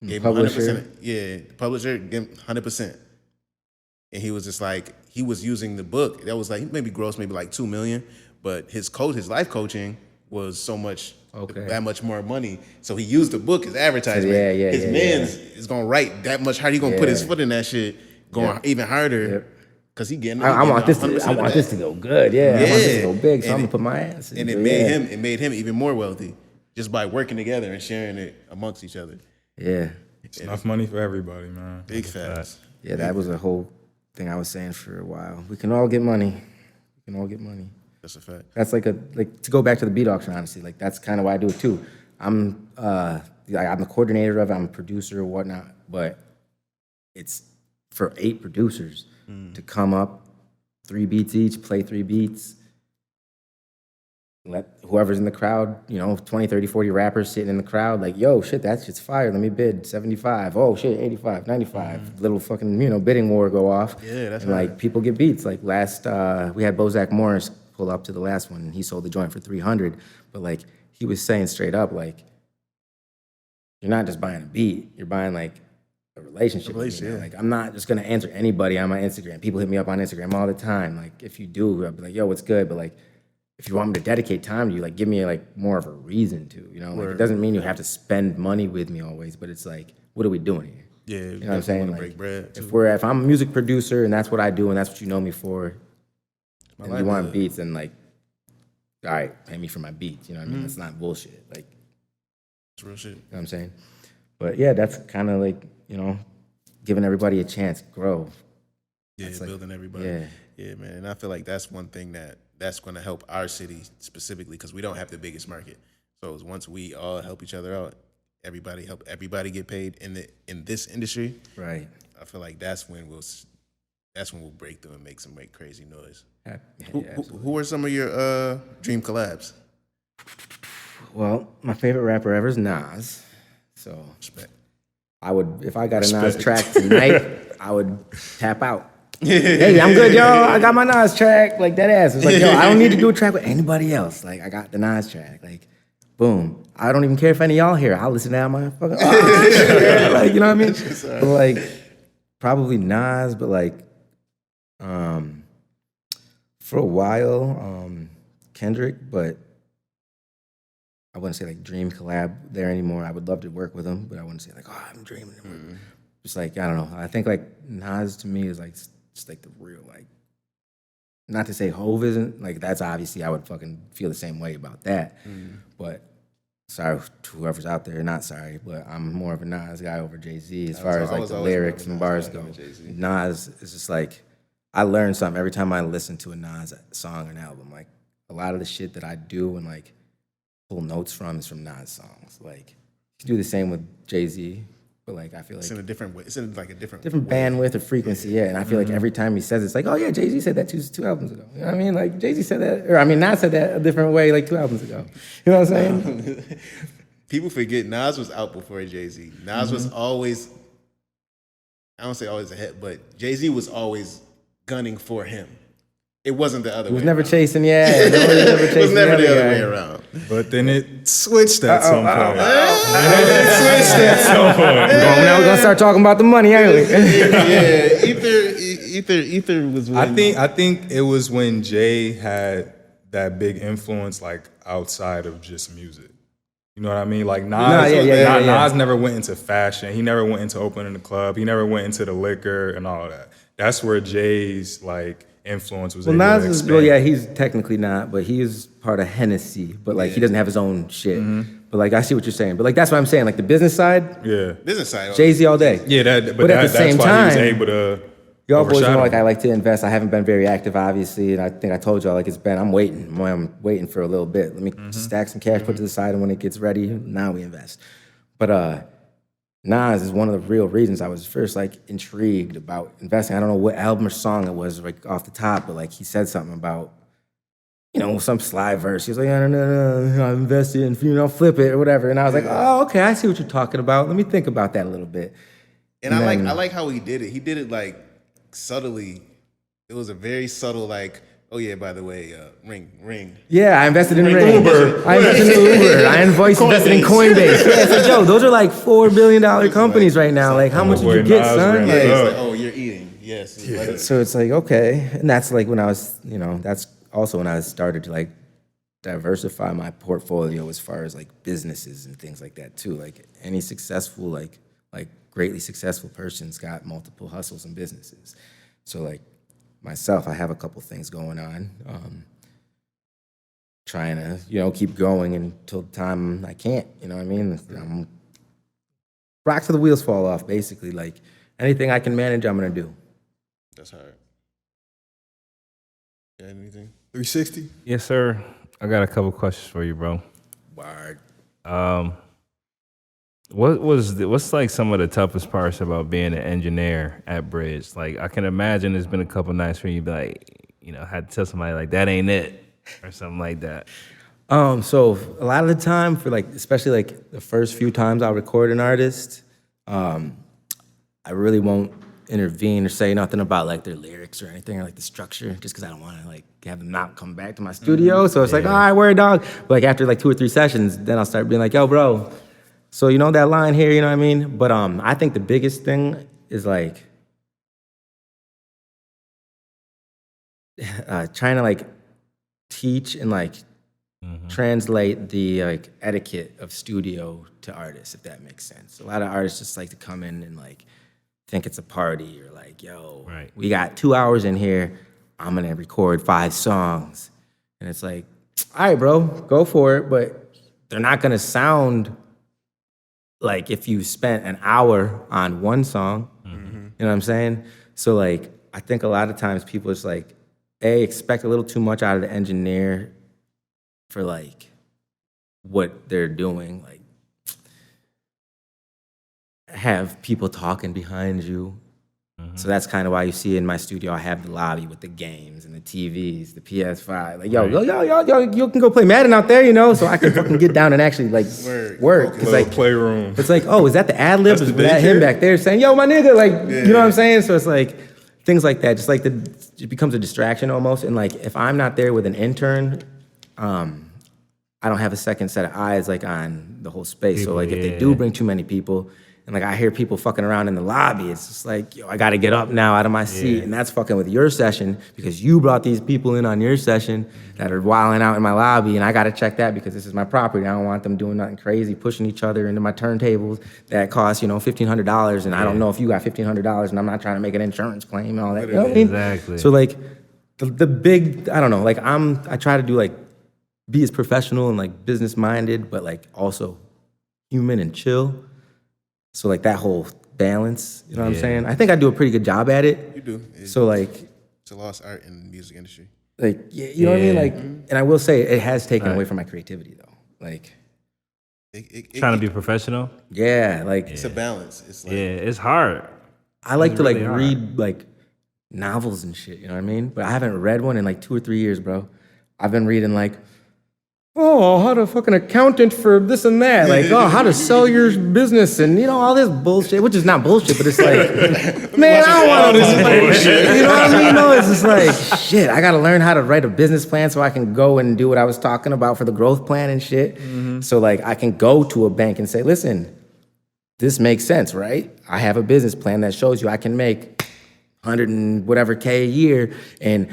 Gave him 100%. Yeah, the publisher, gave him 100%. And he was just like, he was using the book. That was like, maybe gross, maybe like $2 million. But his life coaching was so much, that much more money. So he used the book as advertisement. His man's is gonna write that much harder. He gonna put his foot in that shit, going even harder. Cause he getting. I want this to go good. I want this to go big. So I'm gonna put my ass in. And it made him even more wealthy just by working together and sharing it amongst each other. Yeah, it's enough money for everybody, man. Big facts. Yeah, that was a whole thing I was saying for a while. We can all get money. That's a fact. That's like to go back to the beat auction, honestly. Like that's kind of why I do it too. I'm the coordinator of it. I'm a producer or whatnot, but it's for 8 producers to come up, 3 beats each, play 3 beats. Let whoever's in the crowd, 20, 30, 40 rappers sitting in the crowd, like, yo, shit, that shit's fire. Let me bid 75. Oh, shit, 85, 95. Little fucking, bidding war go off. Yeah, that's and, right. like, people get beats. Like, last, we had Bozak Morris pull up to the last one, and he sold the joint for 300. But, like, he was saying straight up, like, you're not just buying a beat. You're buying, like, a relationship. With me now. Like, I'm not just gonna answer anybody on my Instagram. People hit me up on Instagram all the time. Like, if you do, I'll be like, yo, what's good? But like, if you want me to dedicate time to you, like, give me like more of a reason to, you know? Like, it doesn't mean you have to spend money with me always, but it's like, what are we doing here? Yeah, you know what I'm saying? Like, break bread too. if I'm a music producer and that's what I do and that's what you know me for, and you want beats, then like, all right, pay me for my beats. You know what I mean? That's not bullshit. Like, it's real shit. You know what I'm saying? But yeah, that's kind of like, you know, giving everybody a chance to grow. Yeah, that's building like, everybody. Yeah, man. And I feel like that's one thing that's going to help our city specifically because we don't have the biggest market. So once we all help each other out, everybody get paid in this industry. Right. I feel like that's when we'll break through and make crazy noise. Yeah, Who are some of your dream collabs? Well, my favorite rapper ever is Nas. So Respect. I would, if I got a Nas track tonight, I would tap out. Hey, I'm good, y'all. I got my Nas track. Like, that ass. It's like, yo, I don't need to do a track with anybody else. Like, I got the Nas track. Like, boom. I don't even care if any of y'all here. I'll listen to that motherfucker. Like, you know what I mean? But like, probably Nas, but like, for a while, Kendrick, but I wouldn't say like dream collab there anymore. I would love to work with him, but I wouldn't say like, oh, I'm dreaming. Just like, I don't know. I think like Nas to me is like just like the real, like, not to say Hove isn't, like, that's obviously I would fucking feel the same way about that. But sorry to whoever's out there, not sorry, but I'm more of a Nas guy over Jay-Z as far as like the lyrics and bars go. Nas is just like, I learn something every time I listen to a Nas song or an album. Like, a lot of the shit that I do and like pull notes from is from Nas songs. Like, you do the same with Jay-Z, but like I feel like it's in a different way. It's in like a different bandwidth or frequency, yeah. And I feel like every time he says it, it's like, oh yeah, Jay-Z said that two albums ago. You know what I mean? Like, Jay-Z said that, or I mean, Nas said that a different way like 2 albums ago. You know what I'm saying? People forget Nas was out before Jay-Z. Nas was always, I don't say always ahead, but Jay-Z was always gunning for him. It wasn't the other way. He was never around. chasing, yeah. It was never the other way around. But then it switched at some point. Now we're gonna start talking about the money, ain't we? Yeah, Ether was. I think it was when Jay had that big influence, like outside of just music. You know what I mean? Like Nas, Nas never went into fashion. He never went into opening the club. He never went into the liquor and all of that. That's where Jay's like influence was. Well, Nas is, well, yeah, he's technically not, but he is part of Hennessy. But like, he doesn't have his own shit. But like, I see what you're saying. But like, that's what I'm saying. Like the business side, business side, Jay-Z all day. Yeah, but at the same time, he was able to. Y'all boys know, like, I like to invest. I haven't been very active, obviously, and I think I told y'all, like, I'm waiting for a little bit. Let me stack some cash, put to the side, and when it gets ready, now we invest. But Nas is one of the real reasons I was first, like, intrigued about investing. I don't know what album or song it was, like, off the top, but, like, he said something about, you know, some sly verse. He was like, I don't know, I invested and, you know, flip it or whatever. And I was like, oh, okay, I see what you're talking about. Let me think about that a little bit. And I like how he did it. He did it, like, subtly. It was a very subtle, like, oh yeah, by the way, Ring. Yeah, I invested in Ring. Uber. I invested in Uber. I invested in Coinbase. Yeah, so Joe, those are like $4 billion companies right now. Like, how much did you get, son? Yeah, it's like, oh, you're eating. Yes. Yeah. So it's like, okay. And that's like when I was, you know, that's also when I started to like diversify my portfolio as far as like businesses and things like that too. Like any successful, like greatly successful person's got multiple hustles and businesses. So like myself, I have a couple things going on, trying to, you know, keep going until the time I can't, you know what I mean? I'm rock till the wheels fall off, basically. Like anything I can manage, I'm gonna do. That's hard. Got anything? 360? Yes, sir. I got a couple questions for you, bro. Word. What's like some of the toughest parts about being an engineer at Bridge? Like, I can imagine there's been a couple nights where you be like, you know, had to tell somebody like that ain't it or something like that. So a lot of the time, for like, especially like the first few times I'll record an artist, I really won't intervene or say nothing about like their lyrics or anything or like the structure, just because I don't want to like have them not come back to my studio. So it's like, all right, word dog. But like after like 2 or 3 sessions, then I'll start being like, yo, bro, So you know that line here, you know what I mean? But I think the biggest thing is like trying to like teach and like translate the like etiquette of studio to artists, if that makes sense. A lot of artists just like to come in and like think it's a party or like, yo, we got 2 hours in here, I'm gonna record 5 songs. And it's like, all right, bro, go for it, but they're not gonna sound like if you spent an hour on one song, you know what I'm saying? So like, I think a lot of times people just like, expect a little too much out of the engineer for like what they're doing. Like have people talking behind you. So that's kind of why you see in my studio, I have the lobby with the games and the TVs, the PS5. Like, yo, you can go play Madden out there, you know, so I can fucking get down and actually like work. It's like playroom. It's like, oh, is that the ad lib? Is that him back there saying, yo, my nigga, like, you know what I'm saying? So it's like things like that, just like it becomes a distraction almost. And like if I'm not there with an intern, I don't have a second set of eyes like on the whole space. So like if they do bring too many people, and like I hear people fucking around in the lobby, it's just like, yo, I gotta get up now out of my seat. And that's fucking with your session because you brought these people in on your session that are wilding out in my lobby, and I gotta check that because this is my property. I don't want them doing nothing crazy, pushing each other into my turntables that cost, you know, $1,500, and I don't know if you got $1,500, and I'm not trying to make an insurance claim and all that. You know what I mean? Exactly. So like the big, I don't know, like I try to do like be as professional and like business minded, but like also human and chill. So like that whole balance, you know what I'm saying? I think I do a pretty good job at it. You do. So like, it's a lost art in the music industry. Like, you know what I mean? Like, and I will say it has taken away from my creativity though. Like, trying to be professional. Yeah, like it's a balance. It's like, it's hard. I like to really like hard. read like novels and shit. You know what I mean? But I haven't read one in like 2 or 3 years, bro. I've been reading like, oh, how to fucking accountant for this and that. Like, oh, how to sell your business and, you know, all this bullshit, which is not bullshit, but it's like, man, I don't want this bullshit. You know what I mean? No, it's just like, shit, I got to learn how to write a business plan so I can go and do what I was talking about for the growth plan and shit. So, like, I can go to a bank and say, listen, this makes sense, right? I have a business plan that shows you I can make 100 and whatever K a year, and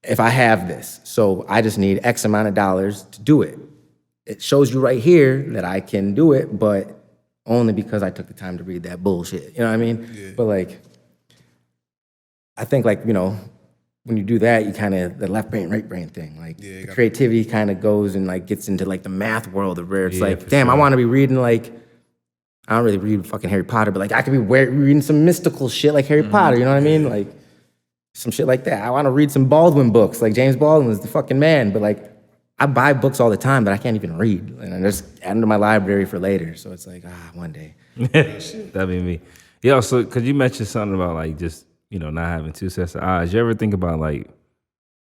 if I have this, so I just need X amount of dollars to do it. It shows you right here that I can do it, but only because I took the time to read that bullshit. You know what I mean? Yeah. But like, I think like, you know, when you do that, you kind of, the left brain, right brain thing, like the creativity kind of goes and like gets into like the math world of where it's like, damn, I want to be reading like, I don't really read fucking Harry Potter, but like I could be reading some mystical shit like Harry Potter, you know what I mean? Like, some shit like that. I want to read some Baldwin books. Like James Baldwin was the fucking man. But like, I buy books all the time that I can't even read. And I just add them to my library for later. So it's like, one day. That'd be me. Yo, so could you mention something about like just, you know, not having 2 sets of eyes? You ever think about like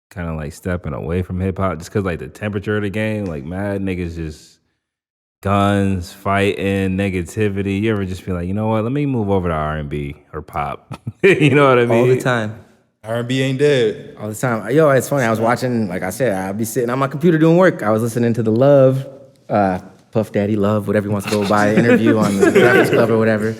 kind of like stepping away from hip hop just because like the temperature of the game, like mad niggas just guns, fighting, negativity. You ever just be like, you know what, let me move over to R&B or pop. You know what I mean? All the time. R&B ain't dead. All the time. Yo, it's funny. I was watching, like I said, I'd be sitting on my computer doing work. I was listening to the Love, Puff Daddy Love, whatever he wants to go by, interview on the Breakfast Club or whatever.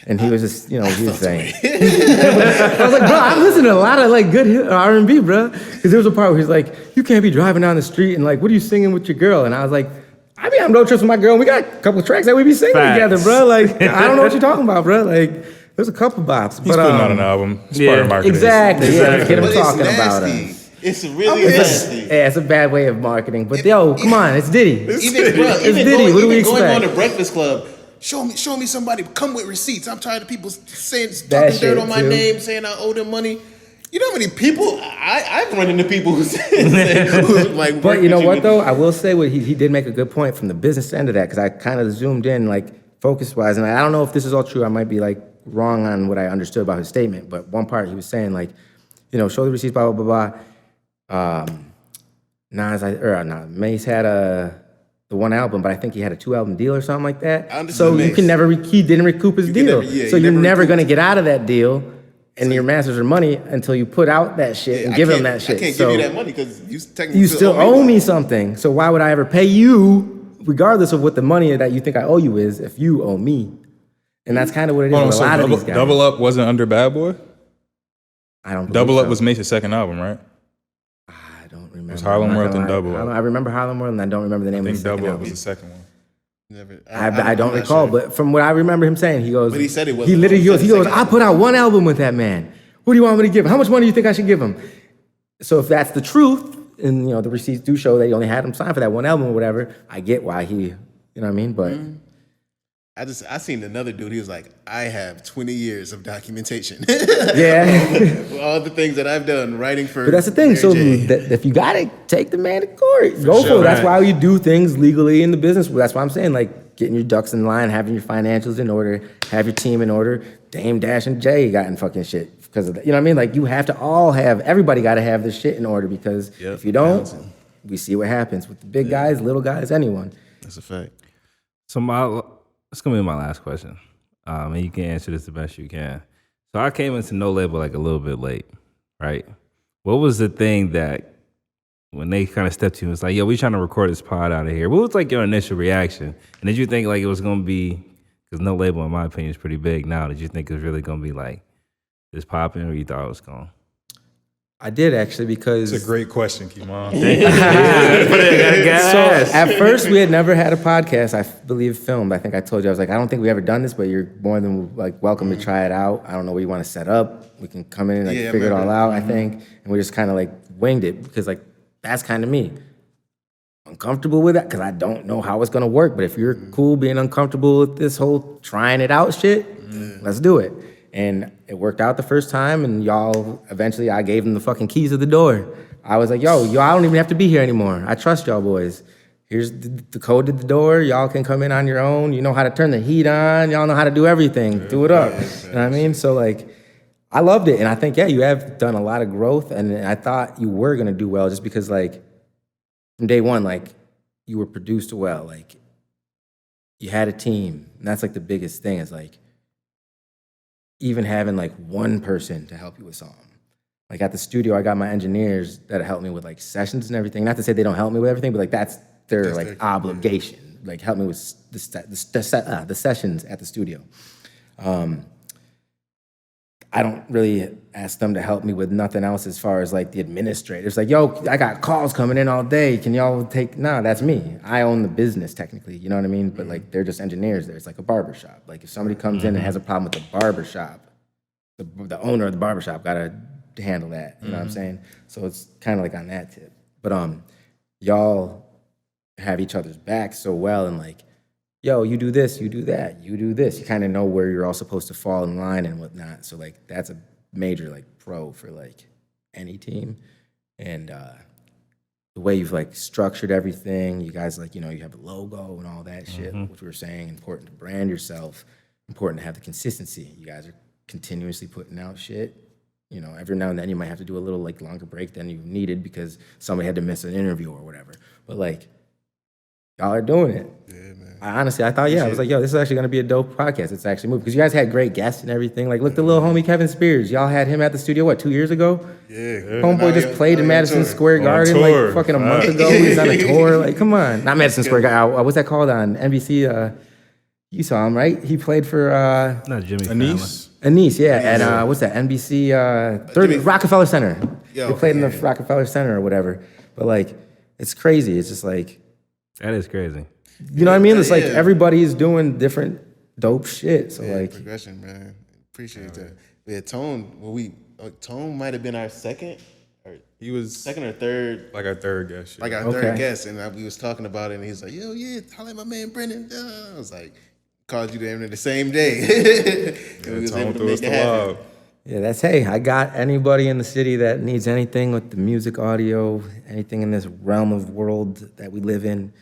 And he was just, you know, he was saying. I was like, bro, I'm listening to a lot of like good R&B, bro. Because there was a part where he's like, you can't be driving down the street and like, what are you singing with your girl? And I was like, I be on road trips with my girl and we got a couple of tracks that we be singing together, bro. Like, I don't know what you're talking about, bro. Like, there's a couple bops. He's putting out an album. It's part of marketing. Exactly. Get him But talking it's about nasty. us. It's really nasty. Yeah, it's a bad way of marketing. But yo, come on, it's Diddy. Even, bro, It's even Diddy. What do we going on expect? the Breakfast Club, show me somebody, come with receipts. I'm tired of people saying, That talking dirt shit, on my too. name, saying I owe them money. You know how many people, I've run into people who say, like, But you know what though? I will say what he did make a good point from the business end of that, because I kind of zoomed in like focus wise, and I don't know if this is all true. I might be like wrong on what I understood about his statement, but one part he was saying like, you know, show the receipts, blah blah blah blah. Mace had the one album, but I think he had a 2-album deal or something like that. I understand So you Mace. can never he didn't recoup his deal. So you're never gonna get out of that deal. And your masters are money until you put out that shit and give them that shit. I can't so give you that money because you technically you still owe me something. So why would I ever pay you regardless of what the money that you think I owe you is, if you owe me. And that's kind of what it is with a lot of these guys. Double Up wasn't under Bad Boy? I don't believe Double Up so. was Mace's second album, right? I don't remember. It was Harlem I'm not World gonna and lie. Double Up. I remember Harlem World, and I don't remember the name I of think the second Double Up album. was the second one. Never. I don't I'm not recall, sure. but from what I remember him saying, he goes. But he said it He wasn't. literally He said he the goes. second I put out one album with that man. What do you want me to give him? How much money do you think I should give him? So if that's the truth, and the receipts do show that he only had him signed for that one album or whatever, I get why he, you know what I mean? But I seen another dude. He was like, I have 20 years of documentation. yeah. All the things that I've done writing for. But that's the thing. Mary So J. if you got it, take the man to court. Go for it. That's why you do things legally in the business. That's why I'm saying, like, getting your ducks in line, having your financials in order, have your team in order. Dame Dash and Jay got in fucking shit because of that. You know what I mean? Like, you have to all have, everybody got to have this shit in order because if you don't, we see what happens with the big guys, little guys, anyone. That's a fact. So it's gonna be my last question, and you can answer this the best you can. So I came into No Label like a little bit late, right? What was the thing that when they kind of stepped to you, it was like, yo, we trying to record this pod out of here? What was like your initial reaction? And did you think like it was gonna be, because No Label in my opinion is pretty big now, did you think it was really gonna be like this popping, or you thought it was going? I did actually because It's a great question, Kimon. so at first we had never had a podcast, I believe, filmed. I think I told you, I was like, I don't think we ever done this, but you're more than like welcome to try it out. I don't know what you want to set up. We can come in and like Yeah, I figure it all remember. out, I think. And we just kind of like winged it because like that's kind of me. Uncomfortable with that because I don't know how it's gonna work. But if you're cool being uncomfortable with this whole trying it out shit, let's do it. And it worked out the first time, and y'all, eventually I gave them the fucking keys of the door. I was like, yo, I don't even have to be here anymore. I trust y'all boys. Here's the code to the door. Y'all can come in on your own. You know how to turn the heat on. Y'all know how to do everything. Do it up. You know what I mean? So like, I loved it. And I think, yeah, you have done a lot of growth. And I thought you were gonna do well just because like, from day one, like, you were produced well. Like, you had a team. And that's like the biggest thing is like, even having like one person to help you with something. Like at the studio, I got my engineers that help me with like sessions and everything. Not to say they don't help me with everything, but like that's their like obligation. Like help me with the sessions at the studio. I don't really ask them to help me with nothing else as far as like the administrators. Like, yo, I got calls coming in all day. Can y'all take? Nah, that's me. I own the business technically. You know what I mean? But like, they're just engineers there. It's like a barbershop. Like if somebody comes in and has a problem with the barbershop, the owner of the barbershop gotta handle that. You know what I'm saying? So it's kind of like on that tip. But y'all have each other's backs so well, and like, yo, you do this, you do that, you do this. You kind of know where you're all supposed to fall in line and whatnot. So like, that's a major like pro for like any team. And the way you've like structured everything, you guys like, you have a logo and all that shit, which we were saying, important to brand yourself, important to have the consistency. You guys are continuously putting out shit. Every now and then you might have to do a little like longer break than you needed because somebody had to miss an interview or whatever. But like, y'all are doing it. Yeah, man. I thought, I was like, yo, this is actually gonna be a dope podcast. It's actually moving. Because you guys had great guests and everything. Like, look, the little homie Kevin Spears. Y'all had him at the studio, 2 years ago? Yeah. Homeboy just played in Madison Square Garden tour. like fucking a month ago. He's on a tour. Like, come on. Not Madison Square Garden. What's that called on NBC? You saw him, right? He played for Not Jimmy Anise, yeah. At what's that? NBC Rockefeller Center. Yo, They played in the Rockefeller Center or whatever. But like, it's crazy. It's just like, That is crazy. you know what I mean? It's like everybody's doing different dope shit. So like, progression, man. Appreciate that. Yeah, Tone. Tone might have been our second He was or third. like our third guest. Like our third guest, and we was talking about it, and he was like, "Yo, yeah, holla at my man Brennon." I was like, "Called you damn near the same day." And we was able to make it happen. yeah, that's, hey, I got anybody in the city that needs anything with the music, audio, anything in this realm of world that we live in.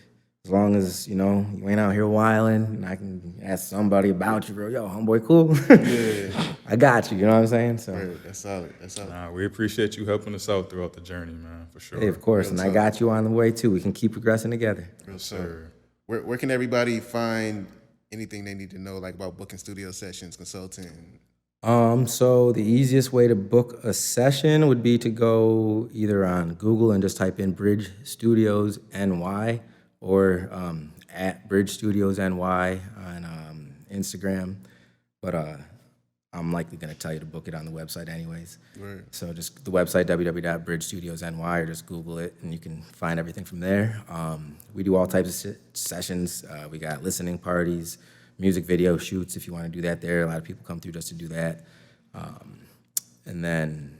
As long as, you ain't out here wilding, and I can ask somebody about you, bro. Yo, homeboy, cool. Yeah. I got you, you know what I'm saying? So, Right, that's solid. Nah, we appreciate you helping us out throughout the journey, man, for sure. hey, of course, and I got you on the way, too. We can keep progressing together. Real sir. Where can everybody find anything they need to know, like about booking studio sessions, consulting? So the easiest way to book a session would be to go either on Google and just type in Bridge Studios NY or at Bridge Studios NY on Instagram. But I'm likely going to tell you to book it on the website anyways. Right. So just the website, www.bridgestudiosny, or just Google it, and you can find everything from there. We do all types of sessions. We got listening parties, music video shoots if you want to do that there. A lot of people come through just to do that. And then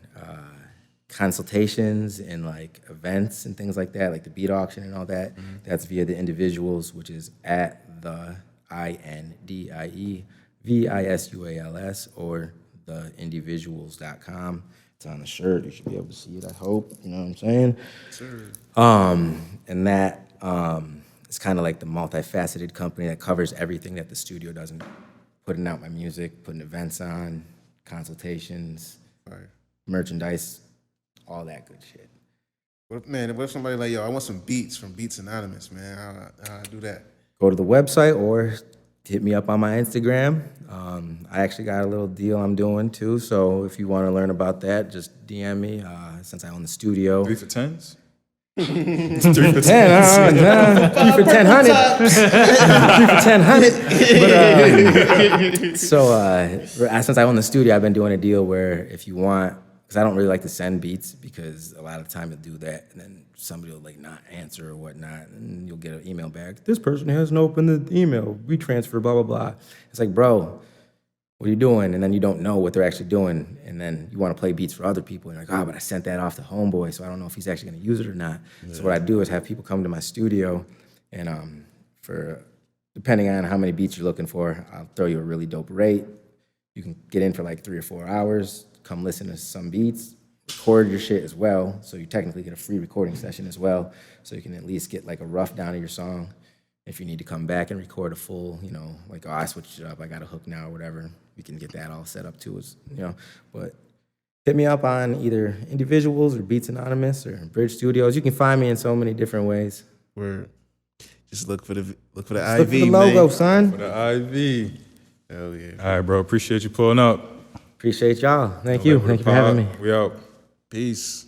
consultations and like events and things like that, like the beat auction and all that. That's via the individuals, which is at the INDIEVISUALS or theindividuals.com. It's on the shirt. You should be able to see it, I hope. You know what I'm saying? Sure. And that is kind of like the multifaceted company that covers everything that the studio doesn't. Putting out my music, putting events on, consultations, Right. merchandise, all that good shit. What if somebody like, yo, I want some beats from Beats Anonymous, man? How I do that? Go to the website or hit me up on my Instagram. I actually got a little deal I'm doing too, so if you want to learn about that, just DM me. Since I own the studio. 3 for 10s? 3 for 10, 3 for 1000. 3 for 1000. But since I own the studio, I've been doing a deal where if you want, because I don't really like to send beats because a lot of the time you'll do that and then somebody will like not answer or whatnot, and you'll get an email back. This person hasn't opened the email. We transfer, blah blah blah. It's like, bro, what are you doing? And then you don't know what they're actually doing. And then you want to play beats for other people. And you're like, but I sent that off to homeboy, so I don't know if he's actually going to use it or not. Yeah. So what I do is have people come to my studio, and for depending on how many beats you're looking for, I'll throw you a really dope rate. You can get in for like 3 or 4 hours, come listen to some beats, record your shit as well. So you technically get a free recording session as well. So you can at least get like a rough down of your song. If you need to come back and record a full, like, I switched it up, I got a hook now or whatever, we can get that all set up too, But hit me up on either Individuals or Beats Anonymous or Bridge Studios. You can find me in so many different ways. Word. Just look for the IV, look for the logo, man. son. For the IV. Hell yeah. All right, bro. Appreciate you pulling up. Appreciate y'all. Thank you. Thank you for having me. We out. Peace.